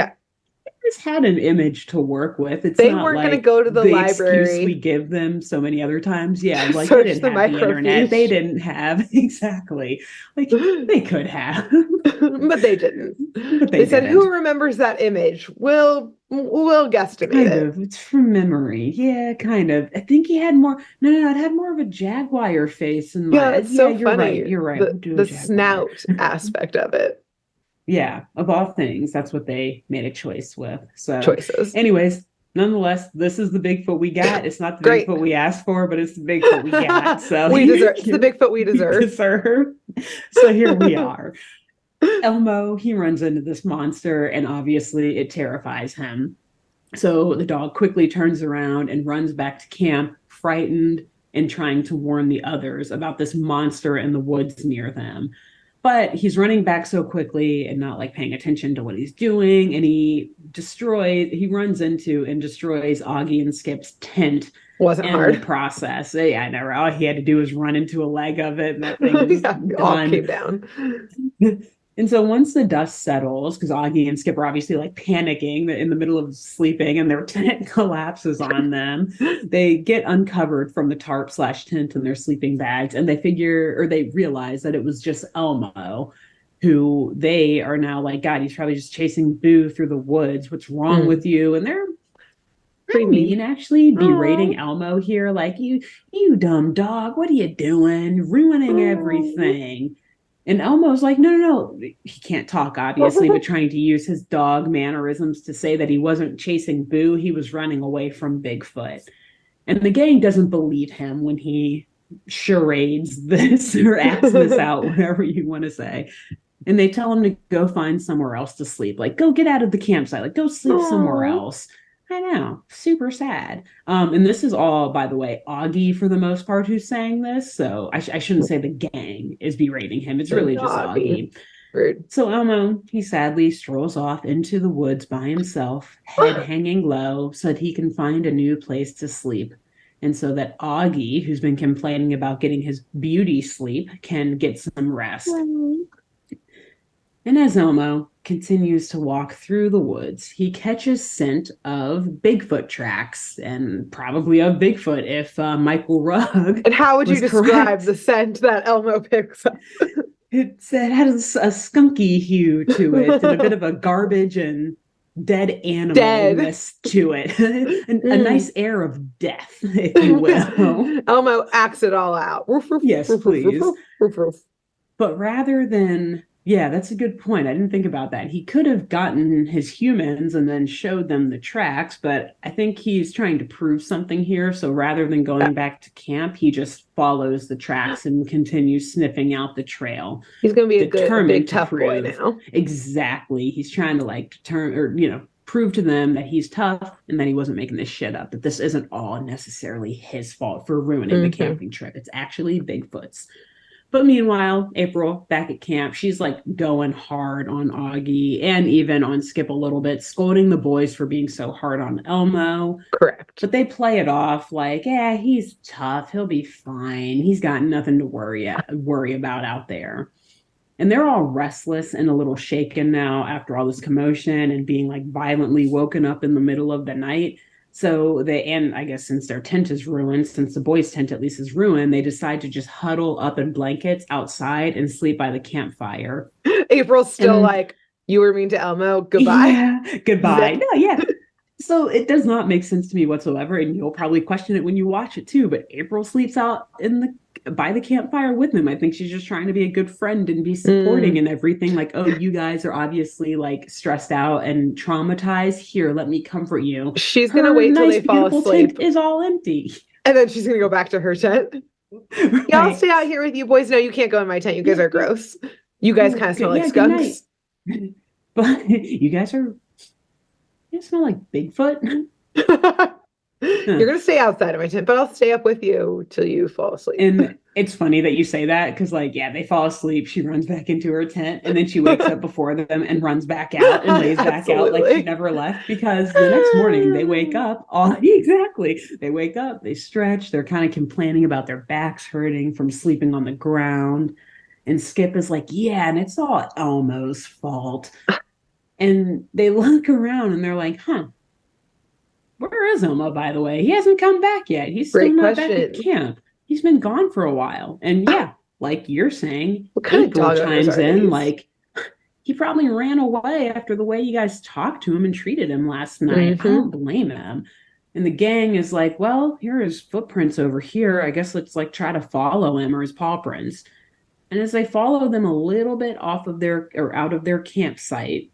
just had an image to work with. It's they not weren't like going to go to the library. Excuse we give them so many other times. Yeah, like Search they didn't have the internet. They didn't have exactly like they could have, but they didn't. But they said, didn't. "Who remembers that image? We'll guesstimate kind it." Of. It's from memory. Yeah, kind of. I think he had more. No, it had more of a jaguar face in my. Yeah, it's so you're funny. right. You're right. The We'll do the snout aspect of it. Yeah, of all things, that's what they made a choice with. So, choices. Anyways, nonetheless, this is the Bigfoot we got. It's not the Bigfoot we asked for, but it's the Bigfoot we got. So we deserve. It's the Bigfoot we deserve. So here we are. Elmo, he runs into this monster, and obviously it terrifies him. So the dog quickly turns around and runs back to camp, frightened and trying to warn the others about this monster in the woods near them. But he's running back so quickly and not like paying attention to what he's doing. And he runs into and destroys Augie and Skip's tent. Wasn't hard. The process. Yeah, I never. All he had to do was run into a leg of it, and that thing was all came down. And so once the dust settles, because Augie and Skip are obviously like panicking in the middle of sleeping and their tent collapses on them, they get uncovered from the tarp/tent in their sleeping bags, and they realize that it was just Elmo, who they are now like, God, he's probably just chasing Boo through the woods. What's wrong with you? And they're pretty mean, actually, berating Elmo here, like, you dumb dog, what are you doing? Ruining everything. And Elmo's like, no. He can't talk, obviously, but trying to use his dog mannerisms to say that he wasn't chasing Boo. He was running away from Bigfoot. And the gang doesn't believe him when he charades this or acts this out, whatever you want to say. And they tell him to go find somewhere else to sleep. Like, go get out of the campsite. Like, go sleep somewhere else. I know, super sad. And this is all, by the way, Augie for the most part who's saying this. So I shouldn't say the gang is berating him. It's really just Augie. Rude. So Elmo, he sadly strolls off into the woods by himself, head hanging low, so that he can find a new place to sleep. And so that Augie, who's been complaining about getting his beauty sleep, can get some rest. And as Elmo continues to walk through the woods, he catches scent of Bigfoot tracks, and probably of Bigfoot if Michael Rugg. And how would you describe the scent that Elmo picks up? It has a skunky hue to it, and a bit of a garbage and dead animalness to it. A nice air of death, if you will. Elmo acts it all out. Yes, please. But rather than... Yeah, that's a good point. I didn't think about that. He could have gotten his humans and then showed them the tracks, but I think he's trying to prove something here. So rather than going back to camp, he just follows the tracks and continues sniffing out the trail. He's going to be a big tough boy now. Exactly. He's trying to prove to them that he's tough and that he wasn't making this shit up, that this isn't all necessarily his fault for ruining the camping trip. It's actually Bigfoot's. But meanwhile, April, back at camp, she's like going hard on Augie and even on Skip a little bit, scolding the boys for being so hard on Elmo. Correct. But they play it off like, yeah, he's tough. He'll be fine. He's got nothing to worry about out there. And they're all restless and a little shaken now after all this commotion and being like violently woken up in the middle of the night. So and I guess since their tent is ruined, since the boys' tent at least is ruined, they decide to just huddle up in blankets outside and sleep by the campfire. April's still like, you were mean to Elmo. Goodbye. Yeah, goodbye. No, yeah. So it does not make sense to me whatsoever, and you'll probably question it when you watch it too. But April sleeps out by the campfire with them. I think she's just trying to be a good friend and be supporting and everything. Like, oh, you guys are obviously like stressed out and traumatized. Here, let me comfort you. She's gonna wait till they fall asleep. Tent is all empty, and then she's gonna go back to her tent. Right. Yeah, I'll stay out here with you boys. No, you can't go in my tent. You guys are gross. You guys kind of smell like skunks. But you smell like Bigfoot. You're gonna stay outside of my tent, but I'll stay up with you till you fall asleep. And it's funny that you say that because, like, yeah, they fall asleep. She runs back into her tent, and then she wakes up before them and runs back out and lays back out like she never left. Because the next morning they wake up. Exactly. They wake up. They stretch. They're kind of complaining about their backs hurting from sleeping on the ground. And Skip is like, yeah, and it's all Elmo's fault. And they look around and they're like, huh, where is Elmo, by the way? He hasn't come back yet. He's still not back at camp. He's been gone for a while. And yeah, like you're saying, what kind April of dog chimes in these? like, he probably ran away after the way you guys talked to him and treated him last night. I don't blame him. And the gang is like, well, here are his footprints over here. I guess let's like try to follow him, or his paw prints. And as they follow them a little bit off of their or out of their campsite,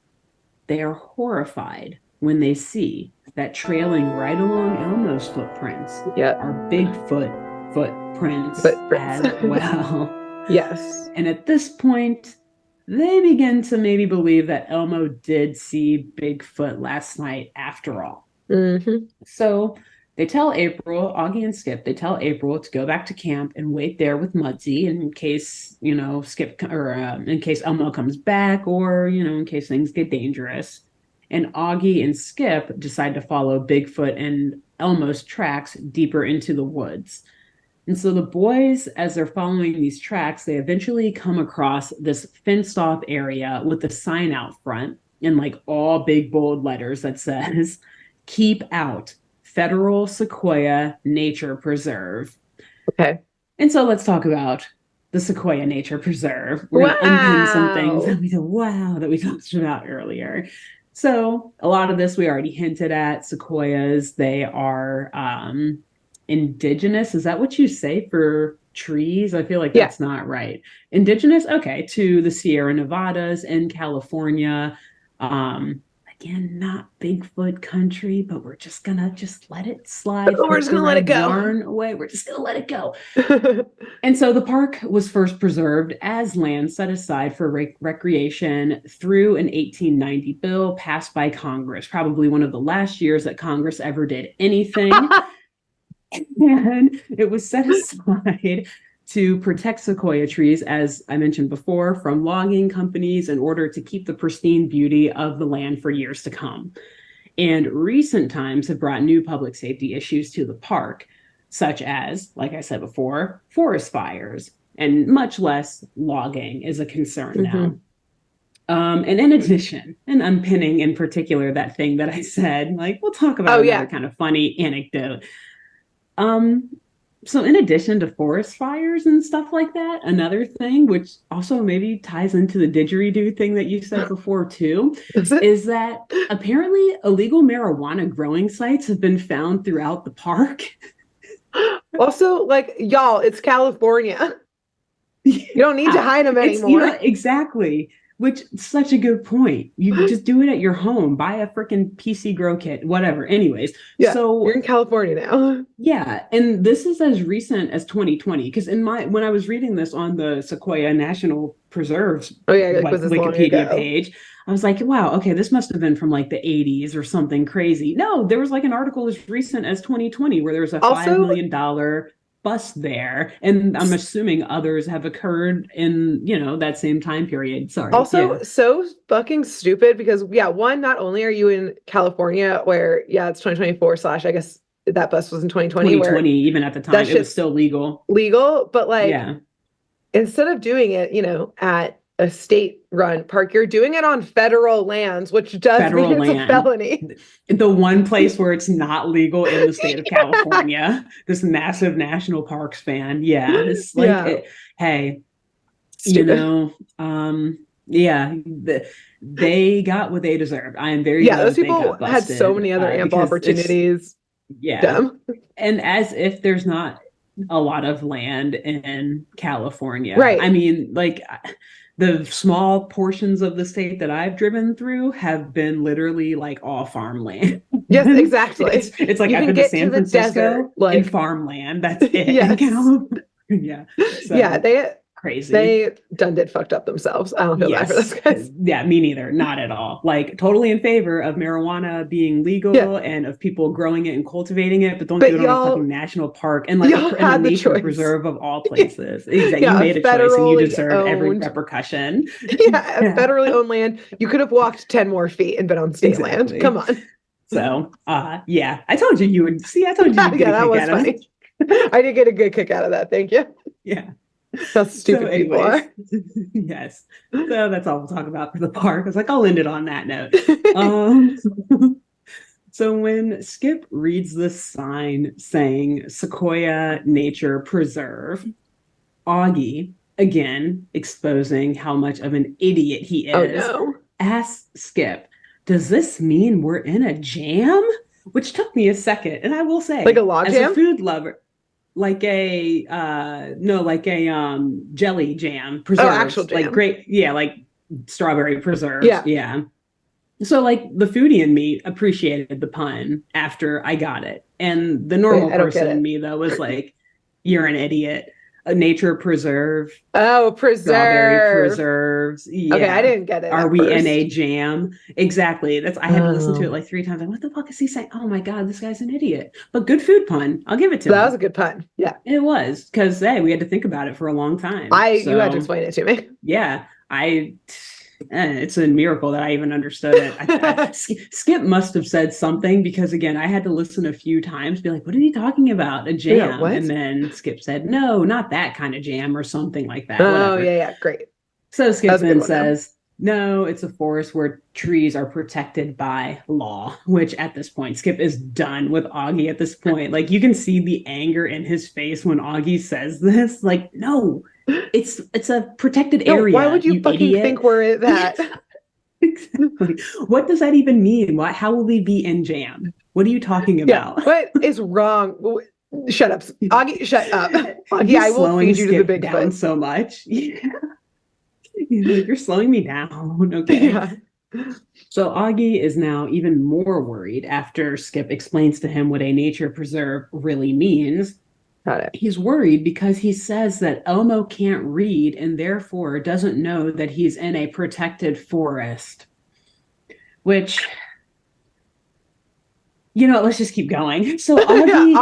they are horrified when they see that trailing right along Elmo's footprints are Bigfoot footprints as well. Yes. And at this point, they begin to maybe believe that Elmo did see Bigfoot last night after all. So they tell April, Augie and Skip, they tell April to go back to camp and wait there with Mudsie in case, Skip, or in case Elmo comes back, or, in case things get dangerous. And Augie and Skip decide to follow Bigfoot and Elmo's tracks deeper into the woods. And so the boys, as they're following these tracks, they eventually come across this fenced off area with a sign out front in like all big bold letters that says, "Keep out, Federal Sequoia Nature Preserve." Okay. And so let's talk about the Sequoia Nature Preserve. We're going to unpin some things that we talked about earlier. So a lot of this we already hinted at. Sequoias, they are indigenous. Is that what you say for trees? I feel like that's not right. Indigenous, okay, to the Sierra Nevadas in California. Again, not Bigfoot country, but we're just gonna let it slide. We're just gonna let it go. Away. We're just gonna let it go. And so the park was first preserved as land set aside for recreation through an 1890 bill passed by Congress, probably one of the last years that Congress ever did anything. And it was set aside to protect sequoia trees, as I mentioned before, from logging companies in order to keep the pristine beauty of the land for years to come. And recent times have brought new public safety issues to the park, such as, like I said before, forest fires, and much less logging is a concern now. And in addition, and unpinning in particular that thing that I said, like, we'll talk about another kind of funny anecdote. So in addition to forest fires and stuff like that, another thing, which also maybe ties into the didgeridoo thing that you said before too, is that apparently illegal marijuana growing sites have been found throughout the park. Also, like, y'all, it's California. You don't need to hide them anymore. Exactly. Which is such a good point. You just do it at your home. Buy a freaking PC grow kit, whatever. Anyways, so you're in California now. Yeah, and this is as recent as 2020. Because when I was reading this on the Sequoia National Preserves Wikipedia page, I was like, wow, okay, this must have been from like the 80s or something crazy. No, there was like an article as recent as 2020 where there was a $5 million bust there, and I'm assuming others have occurred in that same time period. Sorry. Also, so fucking stupid because one, not only are you in California where it's 2024 / I guess that bust was in 2020. Even at the time it was still legal, but like instead of doing it at a state-run park, you're doing it on federal lands, which does mean it's a felony. The one place where it's not legal in the state of California. This massive national parks fan. Yeah, it's like, hey, stupid. They got what they deserved. I am very glad those people had so many other ample opportunities. Dumb. And as if there's not a lot of land in California, right? I mean, like, the small portions of the state that I've driven through have been literally like all farmland. Yes, exactly. It's like I've been to San Francisco, like farmland. That's it. Yeah. So, crazy. They done did fucked up themselves. I don't feel bad for those guys. Yeah, me neither. Not at all. Like, totally in favor of marijuana being legal and of people growing it and cultivating it, but don't do it on a fucking national park and like a nature preserve of all places. Exactly. You made a choice and you deserve every repercussion. Federally owned land. You could have walked 10 more feet and been on state land. Come on. So, I told you would see. I told you. That was funny. I did get a good kick out of that. Thank you. Yeah. How stupid people are. Yes. So that's all we'll talk about for the park. I was like, I'll end it on that note. So when Skip reads the sign saying Sequoia Nature Preserve, Augie, again exposing how much of an idiot he is, asks Skip, does this mean we're in a jam? Which took me a second. And I will say, like a log as jam? a food lover, like a jelly jam preserves. Oh, actual jam. Like great, yeah, like strawberry preserves. Yeah. So like the foodie in me appreciated the pun after I got it. And the normal person in me though was like, you're an idiot. A nature preserve. Oh, preserve. Strawberry preserves. Yeah. Okay, I didn't get it. Are we in a jam? Exactly. I had to listen to it like 3 times. Like, what the fuck is he saying? Oh my God, this guy's an idiot. But good food pun. I'll give it to him. That was a good pun. Yeah. It was. Because hey, we had to think about it for a long time. You had to explain it to me. Yeah. It's a miracle that I even understood it. Skip must have said something because again, I had to listen a few times, be like, what are you talking about? A jam. And then Skip said, no, not that kind of jam or something like that. Oh, whatever. yeah. Great. So Skip then says, no, it's a forest where trees are protected by law, which at this point, Skip is done with Augie at this point. Like you can see the anger in his face when Augie says this, like, no, it's a protected area. Why would you fucking idiot? Think we're at that? Exactly. What does that even mean? How will we be in jam? What are you talking about? What is wrong? Shut up, Augie. Shut up, Augie. I will feed you to the Bigfoot down so much. Yeah. You're slowing me down. Okay. Yeah. So Augie is now even more worried after Skip explains to him what a nature preserve really means. Got it. He's worried because he says that Elmo can't read and therefore doesn't know that he's in a protected forest. Which, let's just keep going. So Augie,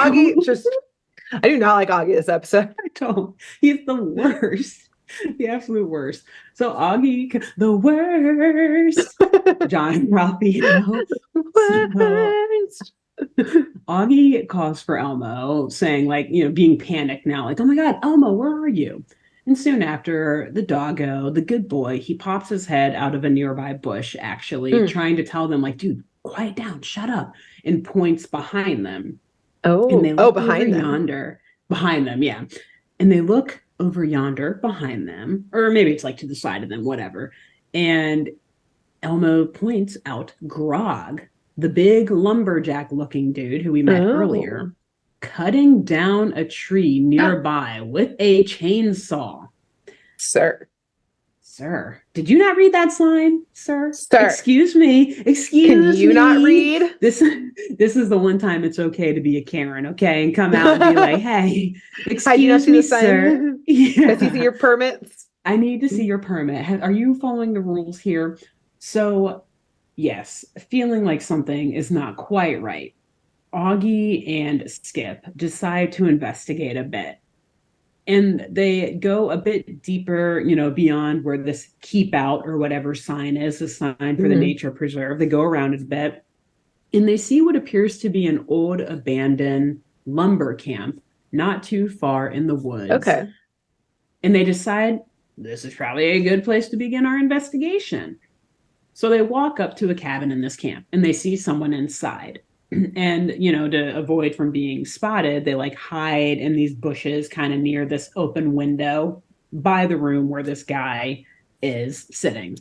I do not like Augie this episode. I don't. He's the worst. The absolute worst. So Augie, the worst. John Ralphio. Worst. Augie calls for Elmo, saying like, being panicked now, like, oh my God, Elmo, where are you? And soon after, the doggo, the good boy, he pops his head out of a nearby bush, actually, trying to tell them like, dude, quiet down, shut up, and points behind them. Oh, and they look behind them. Yonder. Behind them, yeah. And they look over yonder behind them, or maybe it's like to the side of them, whatever. And Elmo points out Grog, the big lumberjack looking dude who we met earlier, cutting down a tree nearby with a chainsaw. Sir, did you not read that sign, sir? Sir, excuse me. Can you not read? This is the one time it's okay to be a Karen, okay, and come out and be like, hey, excuse me, sir. Yeah. Does he see your permits? I need to see your permit. Are you following the rules here? So, yes, feeling like something is not quite right. Augie and Skip decide to investigate a bit. And they go a bit deeper, beyond where this keep out or whatever sign is, the sign for the nature preserve. They go around it a bit and they see what appears to be an old abandoned lumber camp not too far in the woods. Okay. And they decide this is probably a good place to begin our investigation. So they walk up to a cabin in this camp and they see someone inside. And, to avoid from being spotted, they like hide in these bushes kind of near this open window by the room where this guy is sitting.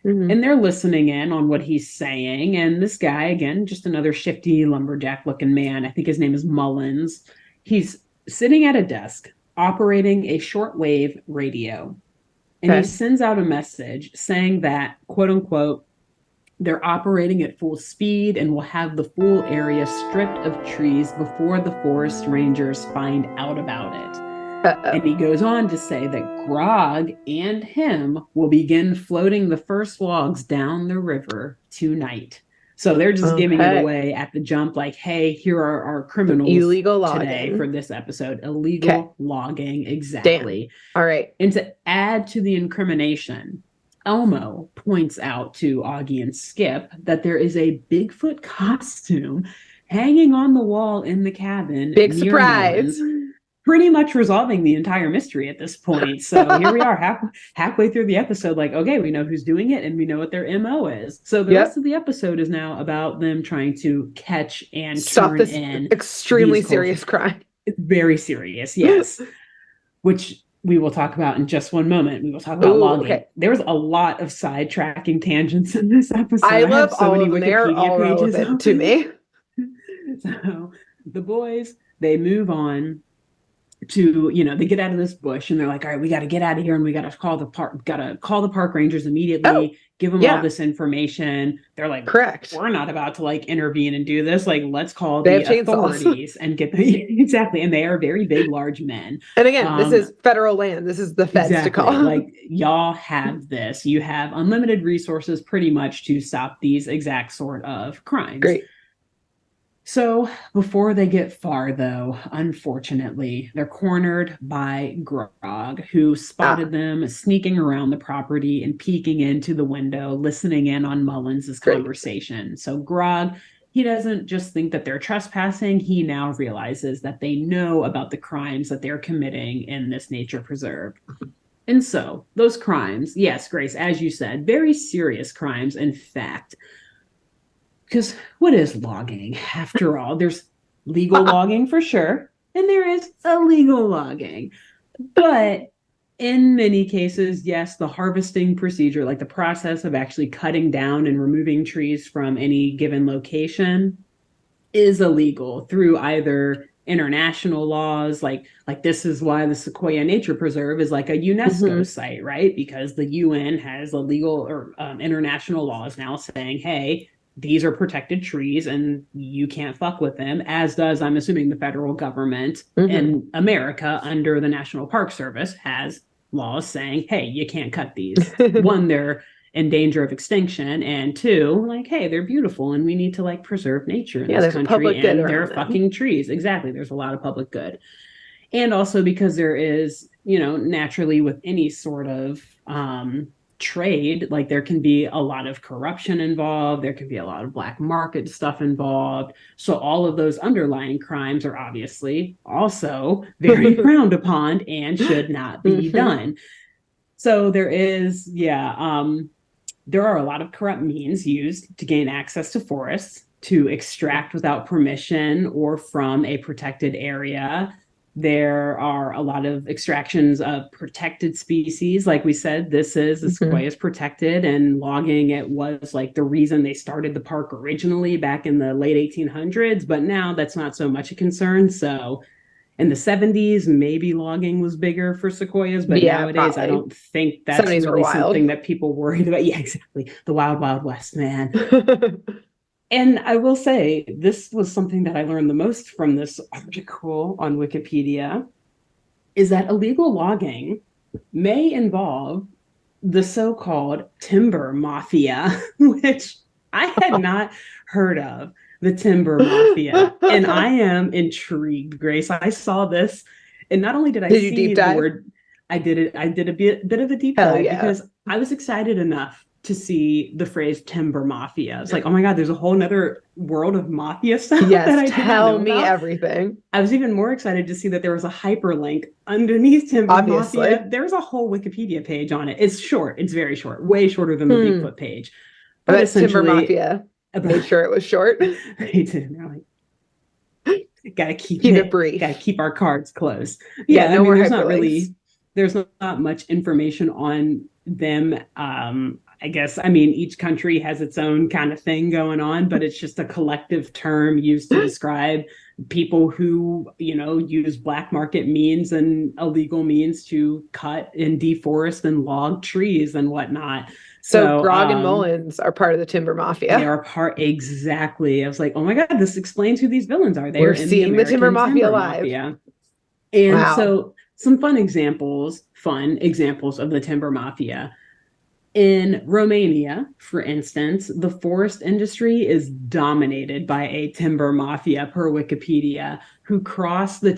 And they're listening in on what he's saying. And this guy, again, just another shifty lumberjack looking man. I think his name is Mullins. He's sitting at a desk operating a shortwave radio. And he sends out a message saying that, quote unquote, they're operating at full speed and will have the full area stripped of trees before the forest rangers find out about it. And he goes on to say that Grog and him will begin floating the first logs down the river tonight. So they're just giving it away at the jump, like, hey, here are our criminals illegal logging today for this episode. Illegal logging, exactly. Damn. All right. And to add to the incrimination, Elmo points out to Augie and Skip that there is a Bigfoot costume hanging on the wall in the cabin. Big surprise. pretty much resolving the entire mystery at this point. So here we are, halfway through the episode, like, okay, we know who's doing it and we know what their MO is. So the rest of the episode is now about them trying to catch and stop turn this in extremely serious crime. Very serious, yes. Which we will talk about in just one moment. We will talk about logging. Okay. There was a lot of sidetracking tangents in this episode. I love so all of them. They're all relevant to me. So the boys, they move on to, they get out of this bush and they're like, all right, we got to get out of here and we got to call the park rangers immediately, give them all this information. They're like, correct, we're not about to like intervene and do this. Like, let's call the authorities and get them. Exactly. And they are very big, large men. And again, this is federal land. This is the feds to call. Like, y'all have this. You have unlimited resources pretty much to stop these exact sort of crimes. Great. So before they get far, though, unfortunately, they're cornered by Grog, who spotted them sneaking around the property and peeking into the window, listening in on Mullins' conversation. So Grog, he doesn't just think that they're trespassing. He now realizes that they know about the crimes that they're committing in this nature preserve. And so those crimes, yes, Grace, as you said, very serious crimes, in fact. Because what is logging? After all, there's legal logging for sure, and there is illegal logging. But in many cases, yes, the harvesting procedure, like the process of actually cutting down and removing trees from any given location, is illegal through either international laws, like this is why the Sequoia Nature Preserve is like a UNESCO site, right? Because the UN has a legal or international laws now saying, hey, these are protected trees and you can't fuck with them, as does, I'm assuming, the federal government in America under the National Park Service has laws saying, hey, you can't cut these. One, they're in danger of extinction, and two, like, hey, they're beautiful and we need to like preserve nature in this country, and they're fucking trees. Exactly. There's a lot of public good. And also because there is, naturally with any sort of trade, like there can be a lot of corruption involved, there can be a lot of black market stuff involved, so all of those underlying crimes are obviously also very frowned upon and should not be done. So there is there are a lot of corrupt means used to gain access to forests, to extract without permission or from a protected area. There are a lot of extractions of protected species. Like we said, the sequoia is protected, and logging it was like the reason they started the park originally back in the late 1800s. But now that's not so much a concern. So in the 70s, maybe logging was bigger for sequoias, but nowadays I don't think that's really something that people worried about. Yeah, exactly. The wild, wild west, man. And I will say, this was something that I learned the most from this article on Wikipedia, is that illegal logging may involve the so-called timber mafia, which I had not heard of, the timber mafia. And I am intrigued, Grace. I saw this, and not only did I see the word, I did a bit of a deep dive because I was excited enough to see the phrase timber mafia. I was like, oh my God, there's a whole nother world of mafia stuff. Yes, tell me everything. I was even more excited to see that there was a hyperlink underneath timber mafia. There's a whole Wikipedia page on it. It's short. It's very short, way shorter than the Bigfoot page. But timber mafia made sure it was short. They did. Gotta keep it brief. Gotta keep our cards close. Yeah, no, there's not much information on them. I guess, each country has its own kind of thing going on, but it's just a collective term used to describe people who, use black market means and illegal means to cut and deforest and log trees and whatnot. So Grog and Mullins are part of the timber mafia. They are exactly. I was like, oh my God, this explains who these villains are. We're seeing the timber mafia live. And so some fun examples of the timber mafia. In Romania, for instance, the forest industry is dominated by a timber mafia, per Wikipedia, those who cross the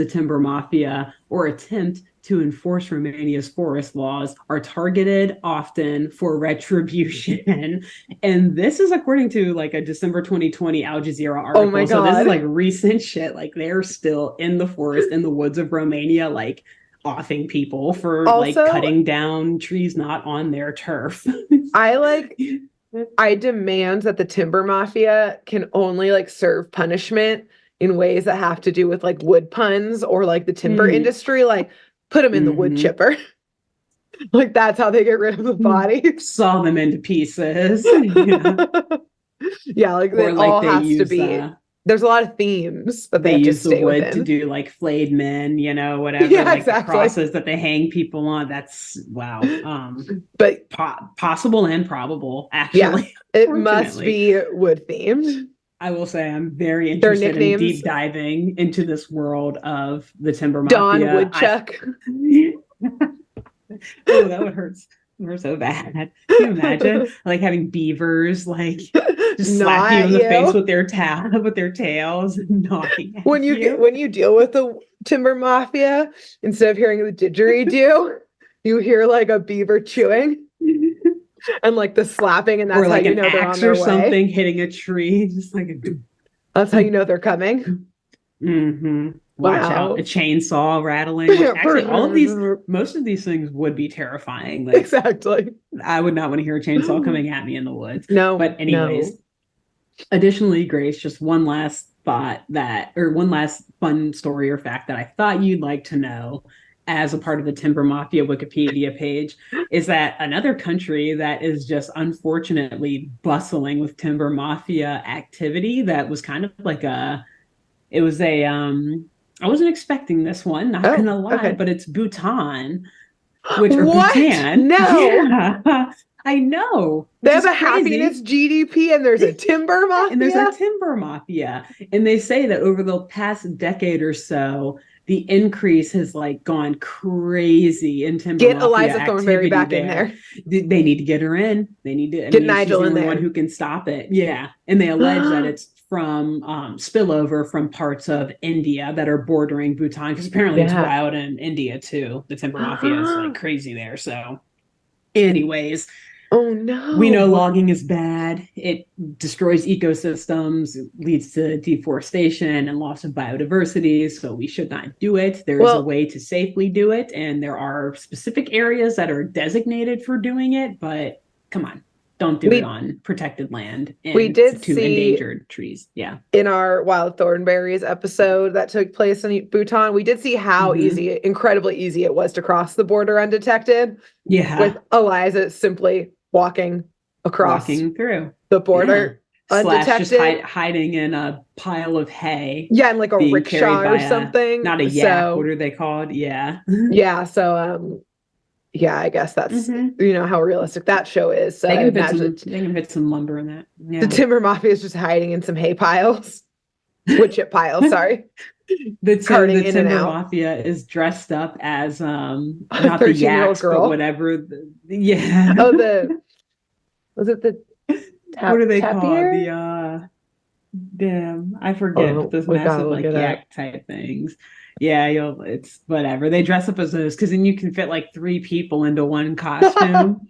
timber mafia or attempt to enforce Romania's forest laws are targeted often for retribution. And this is according to like a December 2020 Al Jazeera article. Oh my God. So this is like recent shit. Like they're still in the forest, in the woods of Romania, like offing people for also, like cutting down trees not on their turf. I demand that the timber mafia can only like serve punishment in ways that have to do with like wood puns or like the timber industry, like put them in the wood chipper. Like that's how they get rid of the body. Saw them into pieces. Yeah, like it all has to be. There's a lot of themes that they use the wood to do like flayed men, you know, whatever. Yeah, like exactly. The crosses that they hang people on. That's wow. But possible and probable, actually. Yeah, it must be wood themed. I will say I'm very interested in deep diving into this world of the timber mafia. Don Woodchuck. Oh, that would hurt. We're so bad. Can you imagine like having beavers like just slap you in the face with their tails and knocking at when you deal with the timber mafia, instead of hearing the didgeridoo, you hear like a beaver chewing and like the slapping, and that's or like how you know they're on their way. Or something hitting a tree, just like that's how you know they're coming. Watch out, a chainsaw rattling. Actually, most of these things would be terrifying. Like, exactly. I would not want to hear a chainsaw coming at me in the woods. No. But anyways, additionally, Grace, just one last fun story or fact that I thought you'd like to know as a part of the Timber Mafia Wikipedia page is that another country that is just unfortunately bustling with Timber Mafia activity that was kind of like I wasn't expecting this one, not gonna lie, but it's Bhutan. Bhutan? No. Yeah, I know. They have a happiness GDP and there's a timber mafia. And they say that over the past decade or so, the increase has like gone crazy in timber mafia. Get Eliza Thornberry back in there. They need to get her in. They need to get Nigel in there. One who can stop it. Yeah. And they allege that it's from spillover from parts of India that are bordering Bhutan, because apparently it's wild in India too. The timber mafia is like crazy there. So anyways, oh no, we know logging is bad. It destroys ecosystems, it leads to deforestation and loss of biodiversity, so we should not do it. There is a way to safely do it, and there are specific areas that are designated for doing it, but come on. Don't do it on protected land. And we did see endangered trees. Yeah. In our Wild Thornberries episode that took place in Bhutan, we did see how incredibly easy it was to cross the border undetected. Yeah. With Eliza simply walking through the border undetected. Just hiding in a pile of hay. Yeah, and like a rickshaw or something. Not a yak. What are they called? Yeah. Yeah. So yeah, I guess that's how realistic that show is. So they can fit some lumber in that. Yeah. The timber mafia is just hiding in some hay piles, wood chip piles. Sorry, the timber mafia is dressed up as not the yaks, but whatever. Was it the what are they called? Damn, I forget. Those massive like yak type things. Yeah, it's whatever. They dress up as those because then you can fit like 3 people into one costume.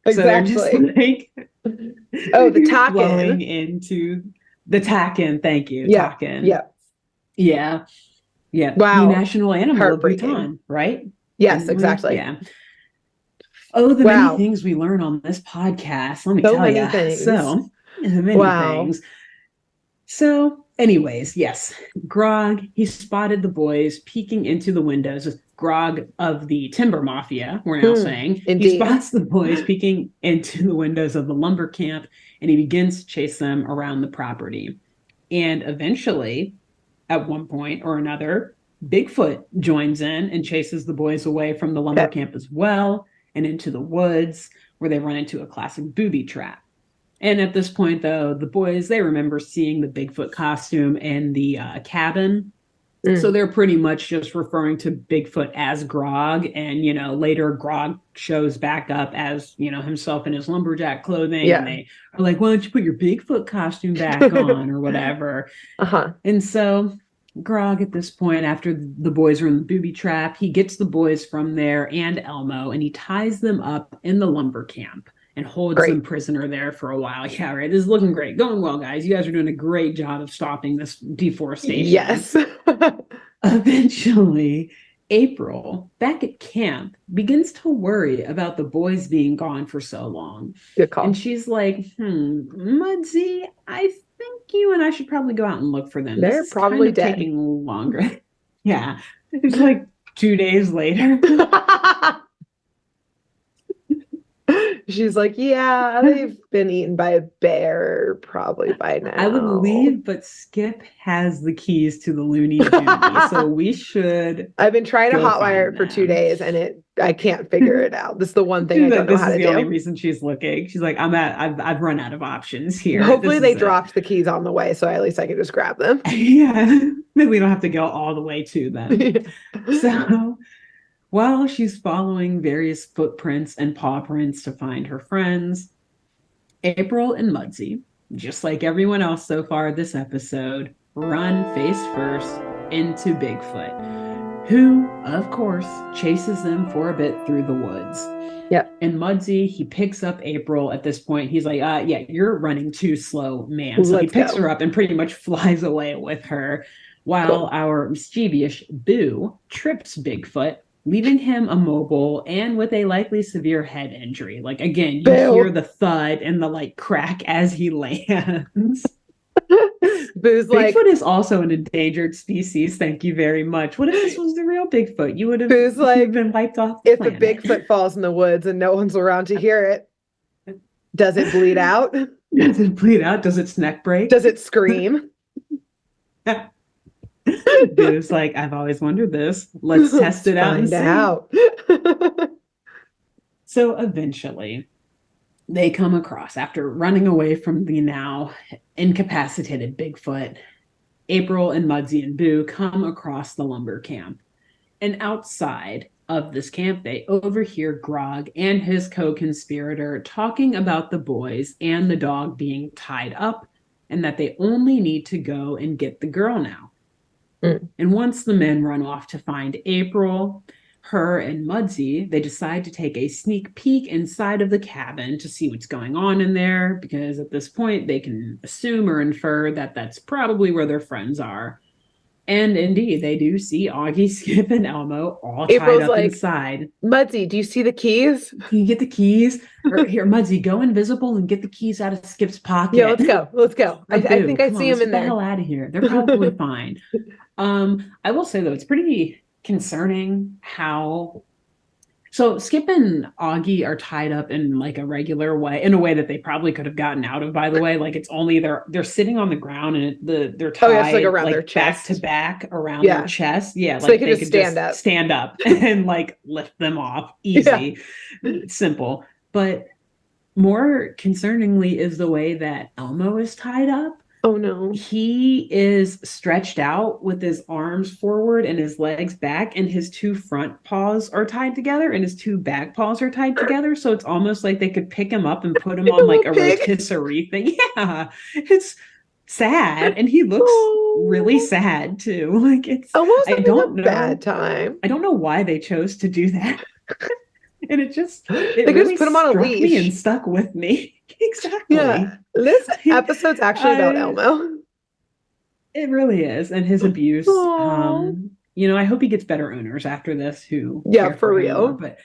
Exactly. So they're just like the tack flowing into the tack-in. Thank you. Yeah. Tack-in. Yeah. Yeah. Yeah. Wow. The national animal of Bhutan, right? Yes, exactly. Yeah. Oh, the many things we learn on this podcast. Let me tell you. Things. So many things. So anyways, yes, Grog, he spotted the boys peeking into the windows. Grog of the timber mafia, we're now saying. Indeed. He spots the boys peeking into the windows of the lumber camp, and he begins to chase them around the property. And eventually, at one point or another, Bigfoot joins in and chases the boys away from the lumber camp as well, and into the woods, where they run into a classic booby trap. And at this point, though, the boys, they remember seeing the Bigfoot costume in the cabin. So they're pretty much just referring to Bigfoot as Grog. And, later Grog shows back up as, himself in his lumberjack clothing. Yeah. And they are like, why don't you put your Bigfoot costume back on or whatever? And so Grog at this point, after the boys are in the booby trap, he gets the boys from there and Elmo, and he ties them up in the lumber camp and holds them prisoner there for a while. Yeah, right. This is looking great. Going well, guys. You guys are doing a great job of stopping this deforestation. Yes. Eventually, April, back at camp, begins to worry about the boys being gone for so long. Good call. And she's like, Mudsie, I think you and I should probably go out and look for them. They're probably dead. Taking longer. Yeah. It's like 2 days later. She's like, yeah, they've been eaten by a bear probably by now. I would leave, but Skip has the keys to the Looney Tunes, so we should. I've been trying to hotwire it for 2 days, and I can't figure it out. This is the one thing I don't know how to do. This is the only reason she's looking. She's like, I've run out of options here. Hopefully they dropped the keys on the way, so at least I can just grab them. Yeah, maybe we don't have to go all the way to them. So, while she's following various footprints and paw prints to find her friends, April and Mudsie, just like everyone else so far this episode, run face first into Bigfoot, who, of course, chases them for a bit through the woods. Yep. And Mudsie, he picks up April at this point. He's like, yeah, you're running too slow, man. So he picks her up and pretty much flies away with her, while our mischievous Boo trips Bigfoot, leaving him immobile and with a likely severe head injury. Like, again, you hear the thud and the like crack as he lands. Boo's Bigfoot is also an endangered species. Thank you very much. What if this was the real Bigfoot? You would have been wiped off the planet. If a Bigfoot falls in the woods and no one's around to hear it, does it bleed out? Does it bleed out? Does its neck break? Does it scream? Boo's like, I've always wondered this. Let's test it out and see. So eventually, they come across, after running away from the now incapacitated Bigfoot, April and Mudsie and Boo come across the lumber camp. And outside of this camp, they overhear Grog and his co-conspirator talking about the boys and the dog being tied up, and that they only need to go and get the girl now. And once the men run off to find April, her and Mudsie, they decide to take a sneak peek inside of the cabin to see what's going on in there, because at this point they can assume or infer that that's probably where their friends are. And indeed, they do see Augie, Skip, and Elmo all tied up inside. Mudsie, do you see the keys? Can you get the keys? Or here, Mudsie, go invisible and get the keys out of Skip's pocket. Yeah, let's go. I think I see them in there. Get the hell out of here. They're probably fine. I will say, though, it's pretty concerning how... So Skip and Augie are tied up in like a regular way, in a way that they probably could have gotten out of, by the way. Like, it's only they're sitting on the ground and they're tied like around their chest, back to back around their chest. Yeah, so like they could just stand up and like lift them off. Easy. Simple. But more concerningly is the way that Elmo is tied up. Oh no. He is stretched out with his arms forward and his legs back, and his two front paws are tied together and his two back paws are tied together. So it's almost like they could pick him up and put him on like a rotisserie thing. Yeah. It's sad. And he looks really sad too. Like, it's almost a bad time. I don't know why they chose to do that. And it they could just put him on a leash and stuck with me. Exactly. Yeah. This episode's actually about Elmo. It really is. And his abuse. I hope he gets better owners after this for real. But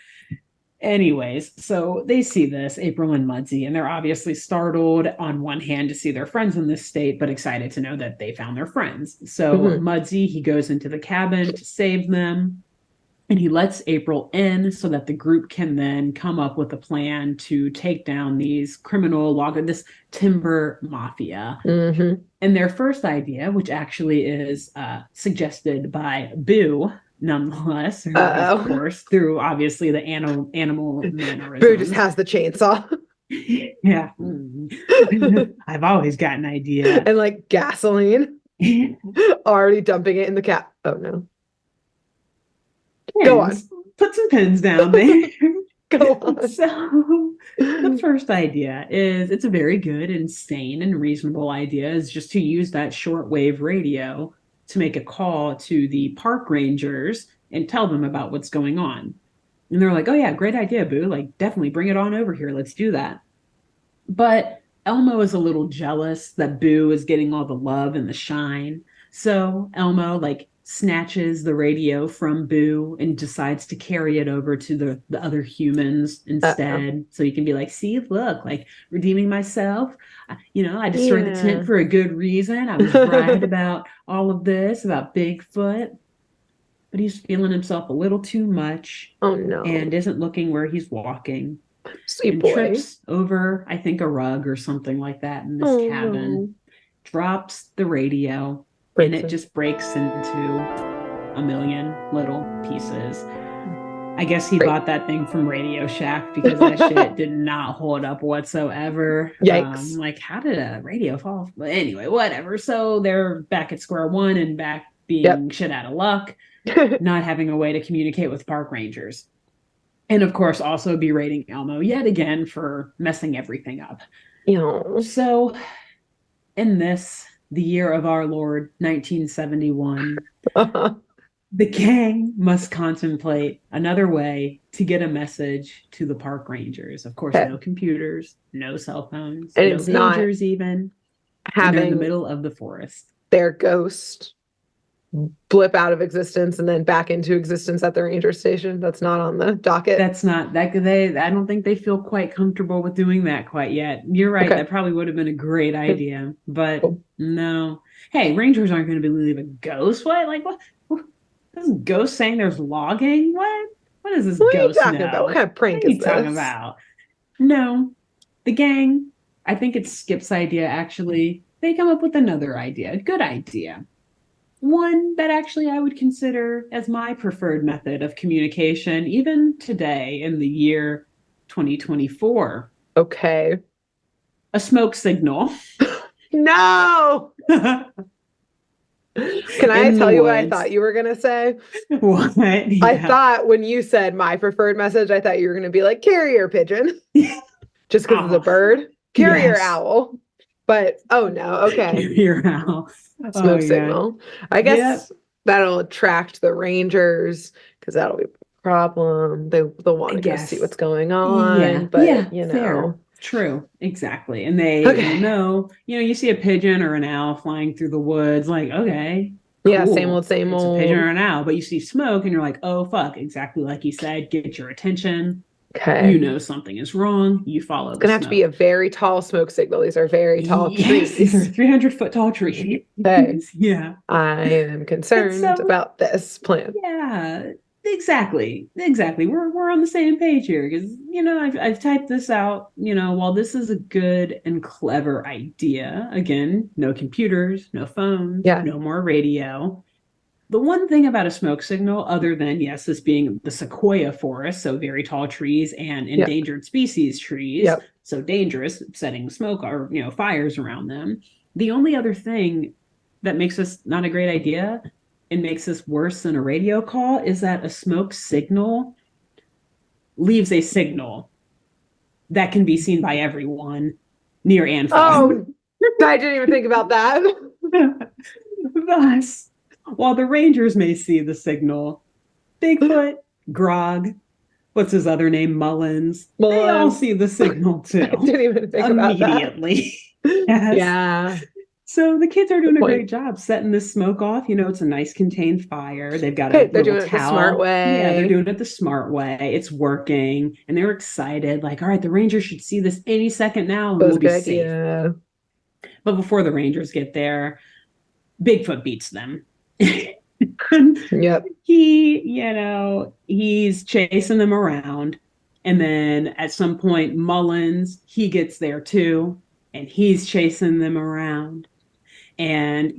anyways, so they see this, April and Mudsie, and they're obviously startled on one hand to see their friends in this state, but excited to know that they found their friends. So Mudsie, he goes into the cabin to save them. And he lets April in so that the group can then come up with a plan to take down these this timber mafia. And their first idea, which actually is suggested by Boo, nonetheless, of course, through obviously the animal mannerisms. Boo just has the chainsaw. Yeah. I've always got an idea. And like gasoline. Already dumping it in the cat. Oh no. Go on. Put some pins down there. Go on. So the first idea is, it's a very good, insane, and reasonable idea, is just to use that shortwave radio to make a call to the park rangers and tell them about what's going on. And they're like, oh yeah, great idea, Boo. Like, definitely bring it on over here. Let's do that. But Elmo is a little jealous that Boo is getting all the love and the shine. So Elmo like snatches the radio from Boo and decides to carry it over to the other humans instead. So you can be like, see, look, like redeeming myself. I destroyed the tent for a good reason. I was right about all of this, about Bigfoot. But he's feeling himself a little too much. Oh no. And isn't looking where he's walking. Sweet and boy. Trips over, I think, a rug or something like that in this cabin. No. Drops the radio. And it just breaks into a million little pieces. I guess he bought that thing from Radio Shack because that shit did not hold up whatsoever. Yikes. Like, how did a radio fall? But anyway, whatever. So they're back at square one and back being shit out of luck, not having a way to communicate with park rangers. And of course, also berating Elmo yet again for messing everything up. So in the year of our Lord, 1971, the gang must contemplate another way to get a message to the park rangers. Of course, no computers, no cell phones, and no it's pagers even. Having in the middle of the forest. Their ghost blip out of existence and then back into existence at the ranger station. That's not on the docket. That's not that I don't think they feel quite comfortable with doing that quite yet. You're right. Okay. That probably would have been a great idea, but no. Hey, rangers aren't going to believe a ghost. What? Like what? This ghost saying there's logging? What is this ghost talking about? What kind of prank is this? Talking about? No. The gang, I think it's Skip's idea actually. They come up with another idea. A good idea. One that actually I would consider as my preferred method of communication, even today in the year 2024. Okay. A smoke signal. No! Can I tell you what I thought you were going to say? What? Yeah. I thought when you said my preferred message, I thought you were going to be like carrier pigeon. Just because it's a bird. Carrier owl. But, oh no, okay. Carrier owl. Smoke signal. I guess that'll attract the rangers because that'll be a problem. They'll want to go see what's going on. Yeah. But, fair. True. Exactly. And they know, you see a pigeon or an owl flying through the woods, like, okay. Cool. Yeah, same old. It's a pigeon or an owl. But you see smoke and you're like, oh, fuck. Exactly like you said, get your attention. Okay. You know something is wrong. You follow It's going to have to be a very tall smoke signal. These are very tall trees. These are 300-foot tall trees. Okay. Yeah. I am concerned about this plan. Yeah, exactly. We're on the same page here because, I've typed this out, while this is a good and clever idea, again, no computers, no phones, no more radio. The one thing about a smoke signal, other than, yes, this being the sequoia forest, so very tall trees and endangered species trees, so dangerous, setting smoke or, fires around them. The only other thing that makes this not a great idea and makes this worse than a radio call is that a smoke signal leaves a signal that can be seen by everyone near and far. Oh, I didn't even think about that. Thus, while the rangers may see the signal, Bigfoot, Grog, what's his other name? Mullins. They all see the signal too. I didn't even think about that. Immediately. Yes. Yeah. So the kids are doing a great job setting this smoke off. It's a nice contained fire. They've got a they're doing it the smart way. Yeah, they're doing it the smart way. It's working. And they're excited. Like, all right, the Rangers should see this any second now and we'll be safe. Yeah. But before the Rangers get there, Bigfoot beats them. Yep. He's chasing them around. And then at some point, Mullins, he gets there too. And he's chasing them around. And,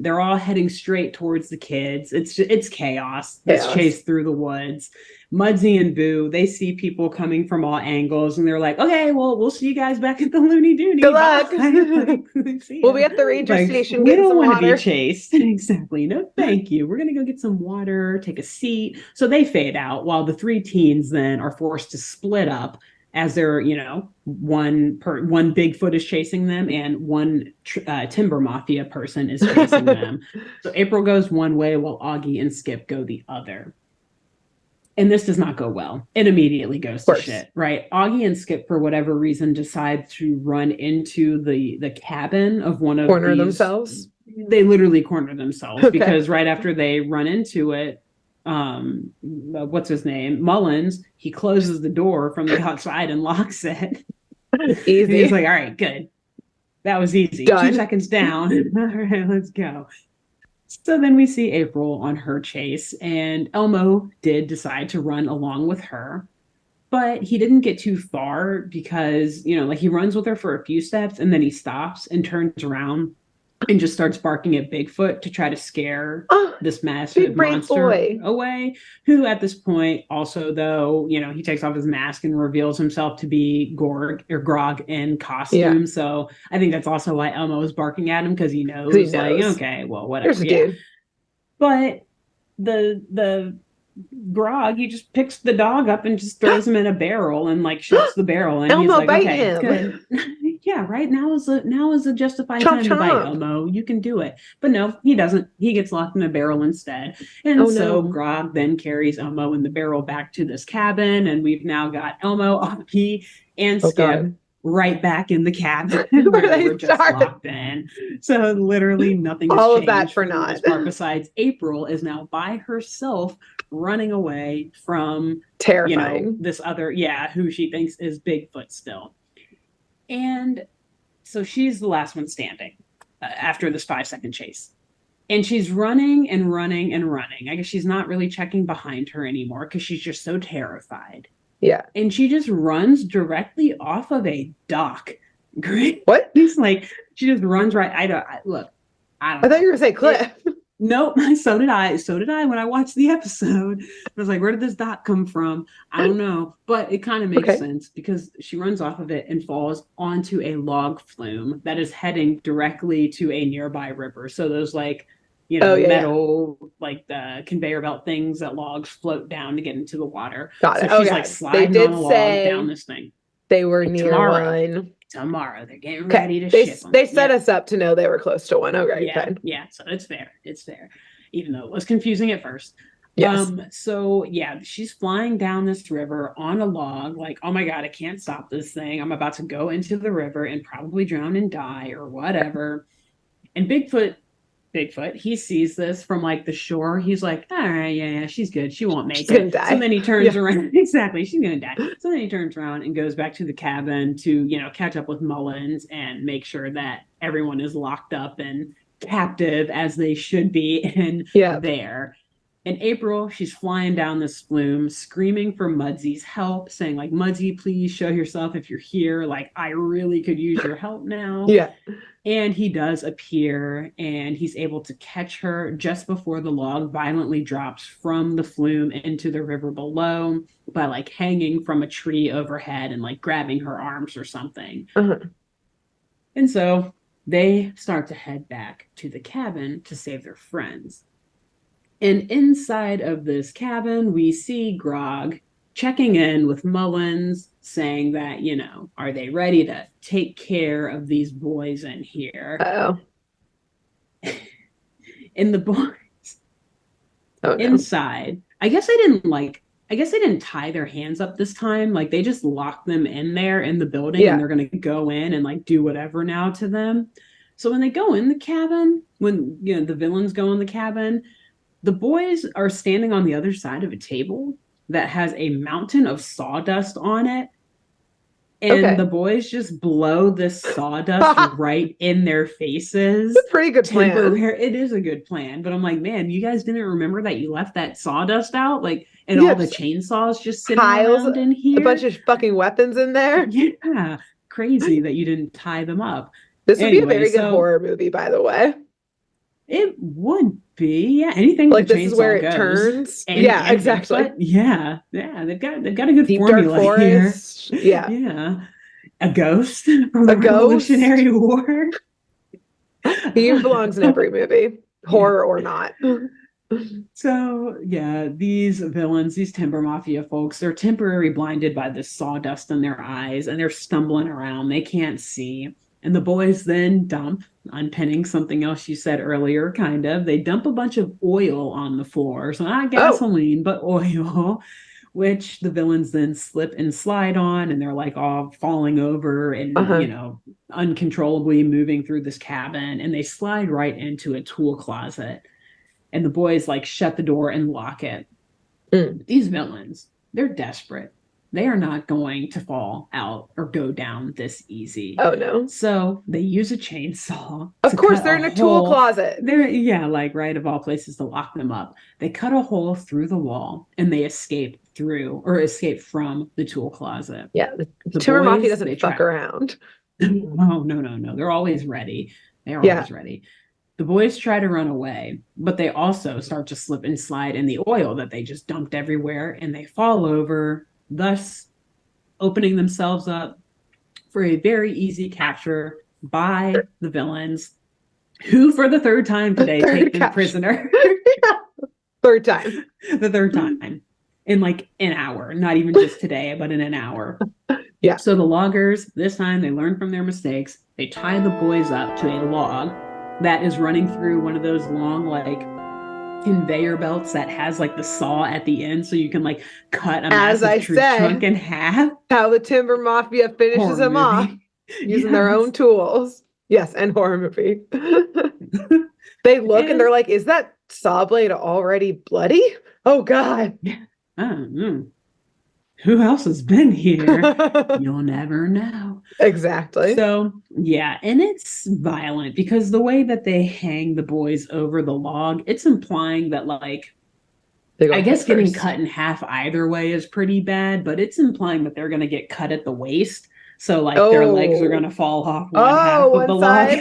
they're all heading straight towards the kids. It's chaos. It's chase through the woods. Mudsie and Boo, they see people coming from all angles and they're like, okay, well, we'll see you guys back at the Looney Dooney. Good luck. We'll be at the ranger station. We don't want to be chased. Exactly. No, thank you. We're going to go get some water, take a seat. So they fade out while the three teens then are forced to split up as they're, one Bigfoot is chasing them and one timber mafia person is chasing them. So April goes one way while Augie and Skip go the other. And this does not go well. It immediately goes to shit, right? Augie and Skip, for whatever reason, decide to run into the cabin of one of corner themselves. They literally corner themselves because right after they run into it, what's his name? Mullins, he closes the door from the outside and locks it. Easy. And he's like, all right, good. That was easy. Done. 2 seconds down. All right, let's go. So then we see April on her chase, and Elmo did decide to run along with her, but he didn't get too far because, he runs with her for a few steps and then he stops and turns around and just starts barking at Bigfoot to try to scare this massive monster away, who at this point also, though, he takes off his mask and reveals himself to be Grog in costume. Yeah. So I think that's also why Elmo is barking at him, because he knows, like, okay, well, whatever. Yeah. But the Grog, he just picks the dog up and just throws him in a barrel and like shuts the barrel, and Elmo, he's like, okay, good. Yeah, right. Now is a justified time to bite, Elmo. You can do it. But no, he doesn't. He gets locked in a barrel instead. And so Grog then carries Elmo in the barrel back to this cabin, and we've now got Elmo, Augie, and Skip right back in the cabin where they were just locked in. So literally nothing has changed. Of that for naught. Besides April is now by herself running away from terrifying this other who she thinks is Bigfoot still. And so she's the last one standing after this 5-second chase. And she's running and running and running. I guess she's not really checking behind her anymore because she's just so terrified. Yeah. And she just runs directly off of a dock. Great. What? He's like, she just runs right. I thought you were going to say cliff. Nope. So did I. When I watched the episode, I was like, where did this dock come from? I don't know. But it kind of makes sense because she runs off of it and falls onto a log flume that is heading directly to a nearby river. So those metal, like the conveyor belt things that logs float down to get into the water. Got it. So she's like sliding on a log down this thing. They were near one. Tomorrow they're getting ready to ship them. They set us up to know they were close to one. Okay. Yeah. So it's fair. Even though it was confusing at first. Yes. So she's flying down this river on a log, like, oh my God, I can't stop this thing. I'm about to go into the river and probably drown and die or whatever. And Bigfoot, he sees this from like the shore. He's like, all right, yeah, she's good. She won't make it. Die. So then he turns around. Exactly. She's going to die. So then he turns around and goes back to the cabin to, catch up with Mullins and make sure that everyone is locked up and captive as they should be in there. And April, she's flying down this flume, screaming for Muddsy's help, saying like, Muddsy, please show yourself if you're here. Like, I really could use your help now. Yeah. And he does appear, and he's able to catch her just before the log violently drops from the flume into the river below by like hanging from a tree overhead and like grabbing her arms or something. Uh-huh. And so they start to head back to the cabin to save their friends. And inside of this cabin, we see Grog checking in with Mullins, saying that, are they ready to take care of these boys in here? Oh. And the boys inside, I guess they didn't tie their hands up this time. Like, they just locked them in there in the building, and they're going to go in and like do whatever now to them. So when they go in the cabin, when, the villains go in the cabin, the boys are standing on the other side of a table that has a mountain of sawdust on it. And the boys just blow this sawdust right in their faces. It's a pretty good plan. It is a good plan. But I'm like, man, you guys didn't remember that you left that sawdust out? Like, and all the chainsaws just sitting around in here. A bunch of fucking weapons in there. Yeah. Crazy that you didn't tie them up. This would be a very good horror movie, by the way. It would be, anything like this is where it turns. And exactly. But they've got a good deep formula here. Yeah, a ghost from the Revolutionary War. He belongs in every movie, horror or not. So, yeah, these villains, these timber mafia folks, they're temporarily blinded by this sawdust in their eyes and they're stumbling around. They can't see. And the boys then dump, unpinning something else you said earlier, kind of. They dump a bunch of oil on the floor. So, not Oh, gasoline, but oil, which the villains then slip and slide on. And they're like all falling over and, uh-huh. uncontrollably moving through this cabin. And they slide right into a tool closet and the boys like shut the door and lock it. Mm. These villains, they're desperate. They are not going to fall out or go down this easy. Oh no. So they use a chainsaw Of to course, cut they're a in a tool hole. closet. They're, yeah, like right of all places to lock them up. They cut a hole through the wall and they escape through or escape from the tool closet. Yeah, the The timber mafia boys, doesn't fuck around. Oh, no. They're always ready. They are Yeah. always ready. The boys try to run away, but they also start to slip and slide in the oil that they just dumped everywhere and they fall over, thus opening themselves up for a very easy capture by the villains, who for the third time today take them prisoner. Third time. The third time in like an hour, not even just today, but in an hour. Yeah. So the loggers, this time they learn from their mistakes. They tie the boys up to a log that is running through one of those long, like, conveyor belts that has like the saw at the end, so you can like cut a massive tree trunk in half. How the timber mafia finishes them off using their own tools. Yes, and horror movie. They look and they're like, "Is that saw blade already bloody? Oh God!" Who else has been here? You'll never know. Exactly. So, yeah, and it's violent because the way that they hang the boys over the log, it's implying that, like, I guess getting cut in half either way is pretty bad, but it's implying that they're going to get cut at the waist. So, like, their legs are going to fall off one half of the log.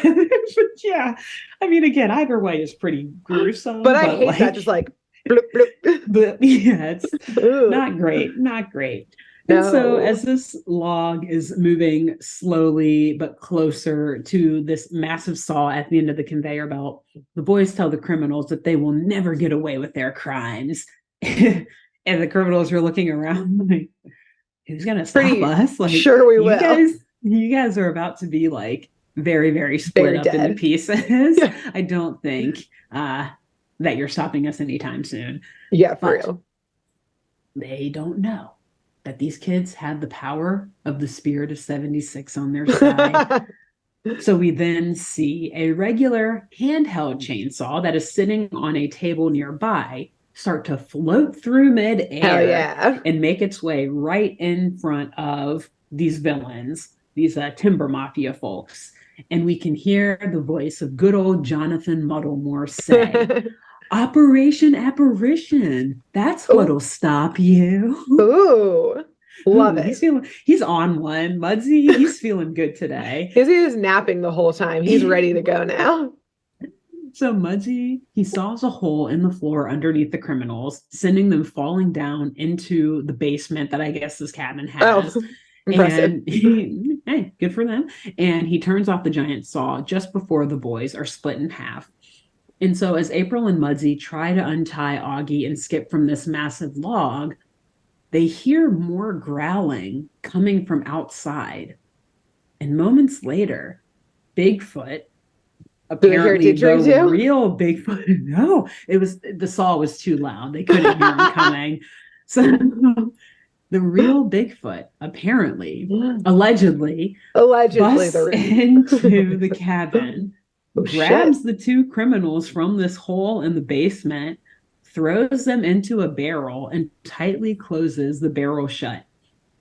Yeah. I mean, again, either way is pretty gruesome. But I hate that, just like, bloop, bloop. But yeah, it's not great. Not great. And so as this log is moving slowly but closer to this massive saw at the end of the conveyor belt, the boys tell the criminals that they will never get away with their crimes. And the criminals are looking around like, who's going to stop us? Like, sure we will. You guys are about to be like very, very split up into pieces. Yeah. I don't think that you're stopping us anytime soon. Yeah, for real. They don't know that these kids had the power of the spirit of 76 on their side. So we then see a regular handheld chainsaw that is sitting on a table nearby start to float through midair and make its way right in front of these villains, these timber mafia folks. And we can hear the voice of good old Jonathan Muddlemore say, Operation Apparition. That's what'll stop you. Ooh, love it. He's on one. Mudsie, he's feeling good today. He was napping the whole time. He's ready to go now. So Mudsie, he saws a hole in the floor underneath the criminals, sending them falling down into the basement that I guess this cabin has. Oh, impressive. And hey, good for them. And he turns off the giant saw just before the boys are split in half. And so as April and Mudsie try to untie Augie and Skip from this massive log, they hear more growling coming from outside. And moments later, Bigfoot, apparently the real Bigfoot, no, the saw was too loud. They couldn't hear him coming. So the real Bigfoot, apparently, allegedly busts into the cabin, grabs the two criminals from this hole in the basement, throws them into a barrel, and tightly closes the barrel shut.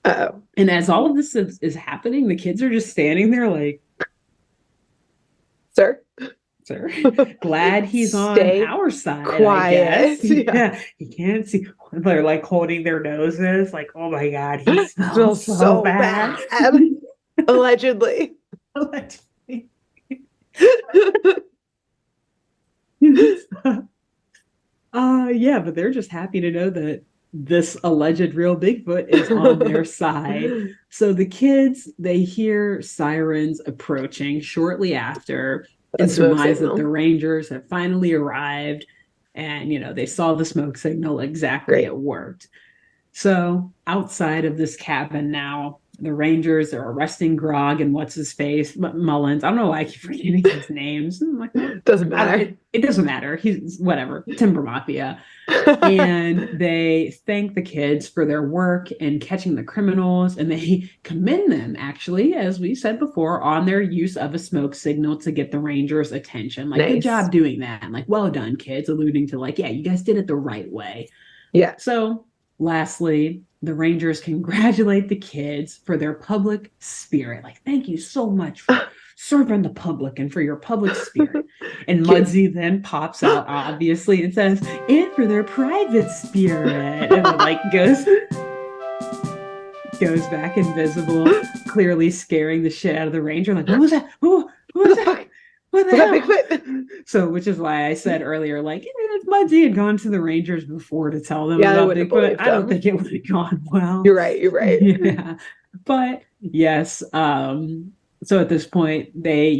Uh-oh. And as all of this is happening, the kids are just standing there like, Sir, glad he's on our side. Quiet. I guess. Yeah, he can't see. They're like holding their noses, like, oh my God, he smells so bad. Allegedly. Yeah, but they're just happy to know that this alleged real Bigfoot is on their side. So the kids, they hear sirens approaching shortly after and surmise that the Rangers have finally arrived. And, they saw the smoke signal exactly. It worked. So outside of this cabin now, the Rangers are arresting Grog and what's his face, Mullins. I don't know why I keep forgetting his names. Doesn't matter. It doesn't matter. He's whatever. Timber Mafia. And they thank the kids for their work in catching the criminals, and they commend them, actually, as we said before, on their use of a smoke signal to get the Rangers' attention. Like, good job doing that. Like, well done, kids, alluding to like, yeah, you guys did it the right way. Yeah. So lastly, the Rangers congratulate the kids for their public spirit. Like, thank you so much for serving the public and for your public spirit. And Mudsie then pops out, obviously, and says, and for their private spirit. And then, like, goes back invisible, clearly scaring the shit out of the Ranger. Like, what was that? What was that? What the hell? Bigfoot? So, which is why I said earlier, like, if Mudsie had gone to the Rangers before to tell them about Bigfoot, I don't think it would have gone well. You're right. Yeah. But yes, so at this point, they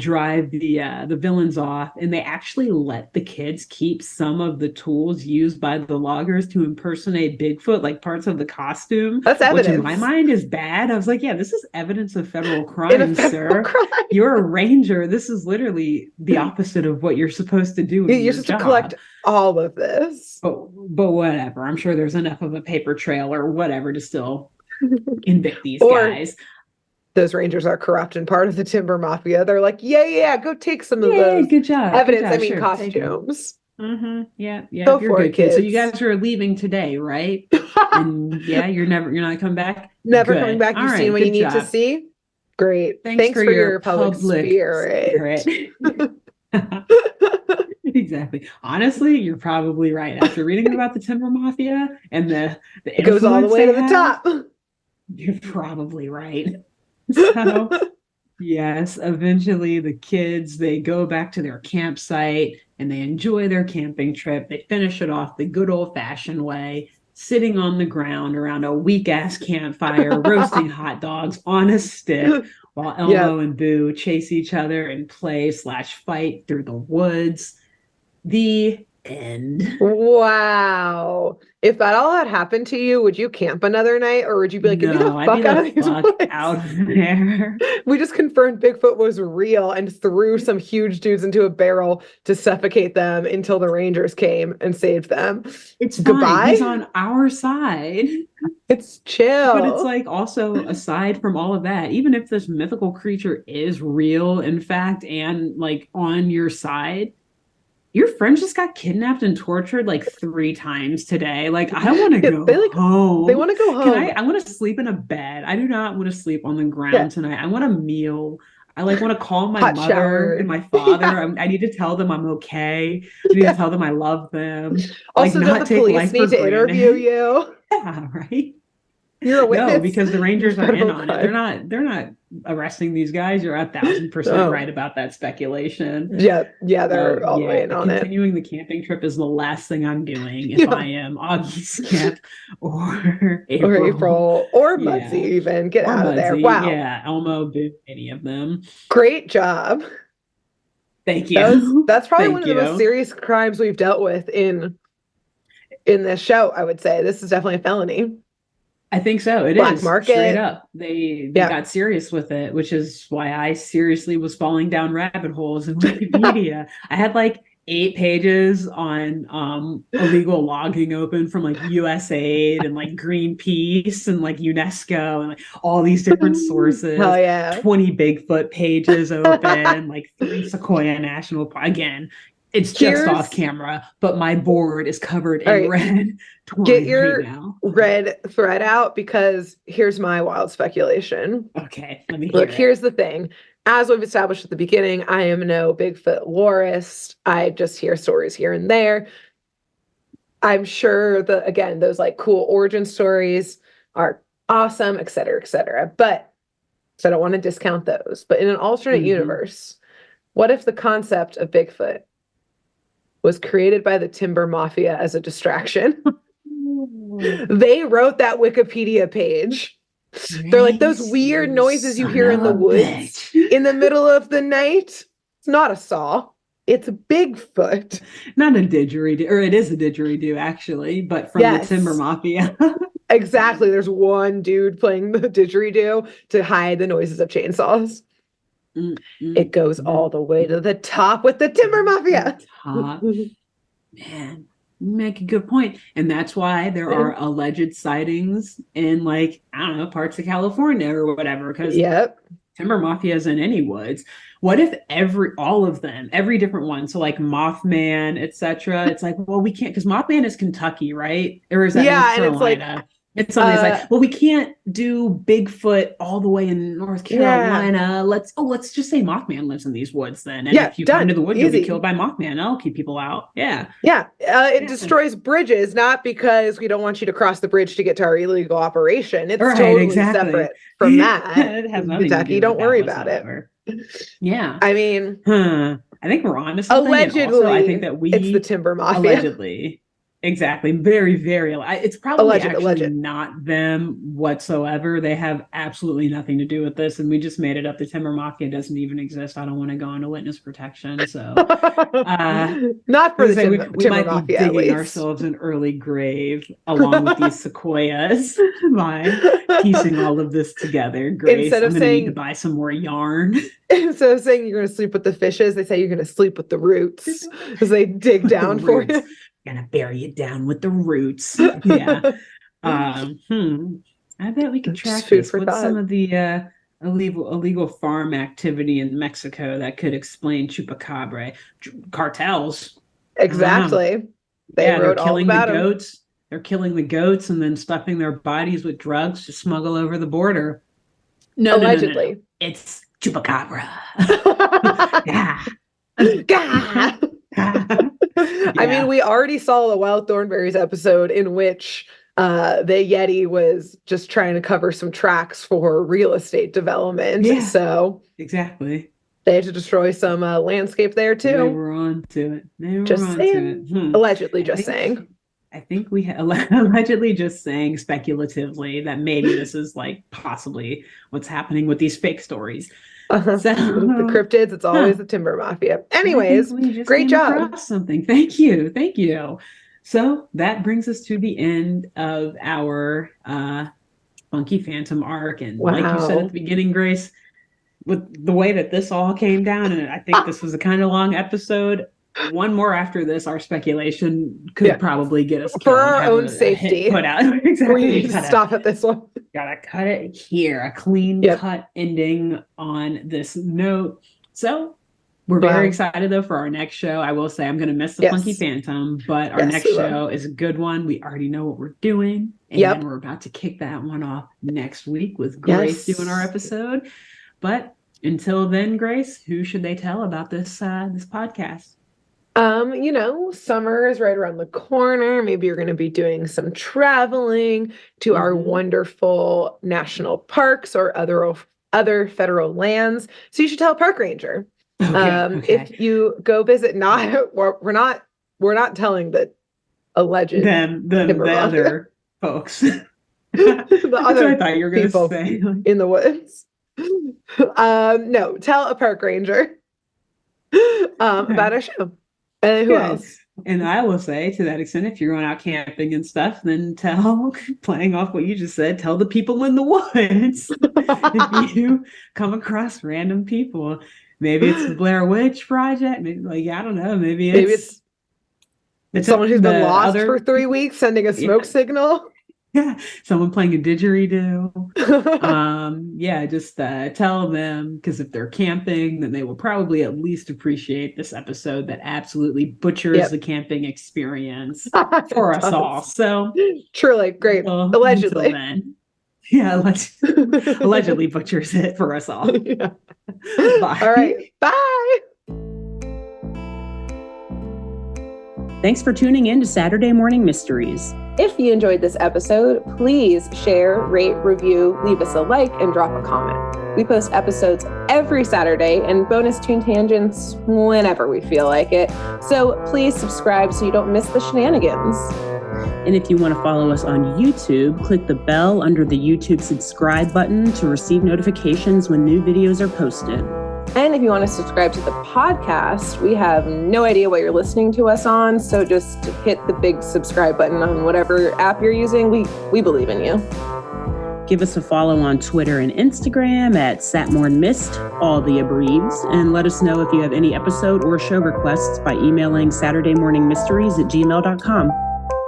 drive the villains off, and they actually let the kids keep some of the tools used by the loggers to impersonate Bigfoot, like parts of the costume. That's evidence. Which in my mind is bad. I was like, yeah, this is evidence of federal crime, sir. You're a ranger. This is literally the opposite of what you're supposed to do. You're supposed to collect all of this. But whatever. I'm sure there's enough of a paper trail or whatever to still convict these guys. Those Rangers are corrupt and part of the Timber Mafia. They're like, yeah, go take some of those good job. evidence. Good job. Costumes. Mm-hmm. Yeah. Go you're good, kids. So you guys are leaving today, right? And you're not coming back. Never coming back. You've seen what you need to see. Great. Thanks for your public spirit. Exactly. Honestly, you're probably right. After reading about the Timber Mafia and the it goes all the way to the top. You're probably right. So, yes, eventually the kids, they go back to their campsite and they enjoy their camping trip. They finish it off the good old-fashioned way, sitting on the ground around a weak-ass campfire, roasting hot dogs on a stick, while Elmo and Boo chase each other and play/fight through the woods. The end. Wow. If that all had happened to you, would you camp another night, or would you be like, get the fuck out of these woods? Out of there. We just confirmed Bigfoot was real and threw some huge dudes into a barrel to suffocate them until the Rangers came and saved them. It's goodbye. Fine. He's on our side. It's chill. But it's like, also, aside from all of that, even if this mythical creature is real, in fact, and like on your side, your friend just got kidnapped and tortured like 3 times today. Like, I want to go home. They want to go home. I want to sleep in a bed. I do not want to sleep on the ground tonight. I want a meal. I want to call my mother shower. And my father. I need to tell them I'm okay. I need to tell them I love them. Also, not the police need to interview you. Yeah, right. You're a witness. No, because the Rangers are in on it. They're not arresting these guys. You're 1,000% right about that speculation. Yeah, they're all the way in on it. Continuing the camping trip is the last thing I'm doing if I am Augie Skip or April or Mudsie even. Get out of there. Wow. Yeah, Elmo, Boo, any of them. Great job. Thank you. That's probably one of the most serious crimes we've dealt with in this show, I would say. This is definitely a felony. I think so. It Black is market. Straight up. They got serious with it, which is why I seriously was falling down rabbit holes in Wikipedia. I had like 8 pages on illegal logging open from like USAID and like Greenpeace and like UNESCO and like all these different sources. Hell yeah. 20 Bigfoot pages open, like 3 Sequoia National Park. Again, it's just off camera, but my board is covered in red. Get your red thread out, because here's my wild speculation. Okay, let me hear Look, here's the thing. As we've established at the beginning, I am no Bigfoot lorist. I just hear stories here and there. I'm sure those like cool origin stories are awesome, et cetera, et cetera. But so I don't want to discount those. But in an alternate universe, what if the concept of Bigfoot was created by the Timber Mafia as a distraction? They wrote that Wikipedia page. They're like, those weird noises you hear in the woods in the middle of the night. It's not a saw. It's Bigfoot. Not a didgeridoo, or it is a didgeridoo actually, but from the Timber Mafia. Exactly. There's one dude playing the didgeridoo to hide the noises of chainsaws. It goes all the way to the top with the Timber Mafia. Top. Man, you make a good point. And that's why there are alleged sightings in, like, I don't know, parts of California or whatever, because Timber Mafia is in any woods. What if all of them, every different one, so like Mothman, etc. It's like, well, we can't, because Mothman is Kentucky, right? Or is that North Carolina? It's like, well, we can't do Bigfoot all the way in North Carolina. Let's just say Mothman lives in these woods then. And if you come into the woods, you'll be killed by Mothman. That'll keep people out. It destroys bridges, not because we don't want you to cross the bridge to get to our illegal operation. It's totally separate from that. It has nothing Kentucky, to do don't with worry that about whatsoever. it. I mean, I think we're on to something. Allegedly, also, I think that it's the Timber Mafia. Allegedly. Exactly. Very, very. It's probably actually not them whatsoever. They have absolutely nothing to do with this. And we just made it up. The Timber Mafia doesn't even exist. I don't want to go into witness protection. So not for the Timber we might Mafia, be digging ourselves an early grave along with these sequoias by piecing all of this together. Grace, instead of saying, need to buy some more yarn. Instead of saying you're going to sleep with the fishes, they say you're going to sleep with the roots because they dig down for you. Gonna bury it down with the roots. Yeah. I bet we could track this. What's some of the illegal farm activity in Mexico that could explain chupacabra cartels? Exactly. They're killing the goats. They're killing the goats and then stuffing their bodies with drugs to smuggle over the border. Allegedly. No. It's chupacabra. I mean, we already saw the Wild Thornberrys episode in which the Yeti was just trying to cover some tracks for real estate development. Yeah, so exactly. They had to destroy some landscape there too. They were on to it. Allegedly, just saying. I think we allegedly just saying speculatively that maybe this is like possibly what's happening with these fake stories. So, the cryptids, it's always the Timber Mafia. Anyways, great job. Something. Thank you. So that brings us to the end of our Funky Phantom arc. And like you said at the beginning, Grace, with the way that this all came down, and I think this was a kind of long episode. One more after this, our speculation could probably get us for our own safety. Put out exactly. We need to stop at this one. Gotta cut it here. A clean cut ending on this note. So we're very excited though for our next show. I will say I'm going to miss the Funky Phantom, but our next show is a good one. We already know what we're doing, and we're about to kick that one off next week with Grace doing our episode. But until then, Grace, who should they tell about this this podcast? Summer is right around the corner. Maybe you're going to be doing some traveling to our wonderful national parks or other federal lands. So you should tell a park ranger. Okay. If you go visit, we're not telling the alleged the other folks. The other I thought you were going to say in the woods. No, tell a park ranger about our show. Who else? And I will say, to that extent, if you're going out camping and stuff, then playing off what you just said, tell the people in the woods. If you come across random people, maybe it's the Blair Witch Project. Maybe, I don't know. Maybe it's someone who's been lost for 3 weeks sending a smoke signal. Yeah, someone playing a didgeridoo. Just tell them, because if they're camping, then they will probably at least appreciate this episode that absolutely butchers the camping experience for us all. So truly great. Allegedly. Then, allegedly butchers it for us all. Yeah. Bye. All right. Bye. Thanks for tuning in to Saturday Morning Mysteries. If you enjoyed this episode, please share, rate, review, leave us a like, and drop a comment. We post episodes every Saturday and bonus tune tangents whenever we feel like it. So please subscribe so you don't miss the shenanigans. And if you want to follow us on YouTube, click the bell under the YouTube subscribe button to receive notifications when new videos are posted. And if you want to subscribe to the podcast, we have no idea what you're listening to us on. So just hit the big subscribe button on whatever app you're using. We believe in you. Give us a follow on Twitter and Instagram at SatmornMist, all the abreves, and let us know if you have any episode or show requests by emailing SaturdayMorningMysteries@gmail.com.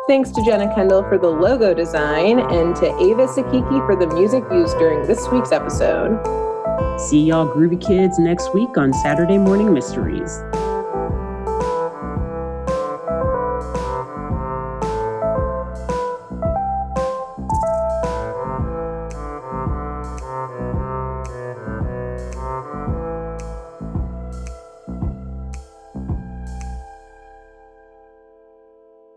Thanks to Jenna Kendall for the logo design and to Ava Sakiki for the music used during this week's episode. See y'all groovy kids next week on Saturday Morning Mysteries.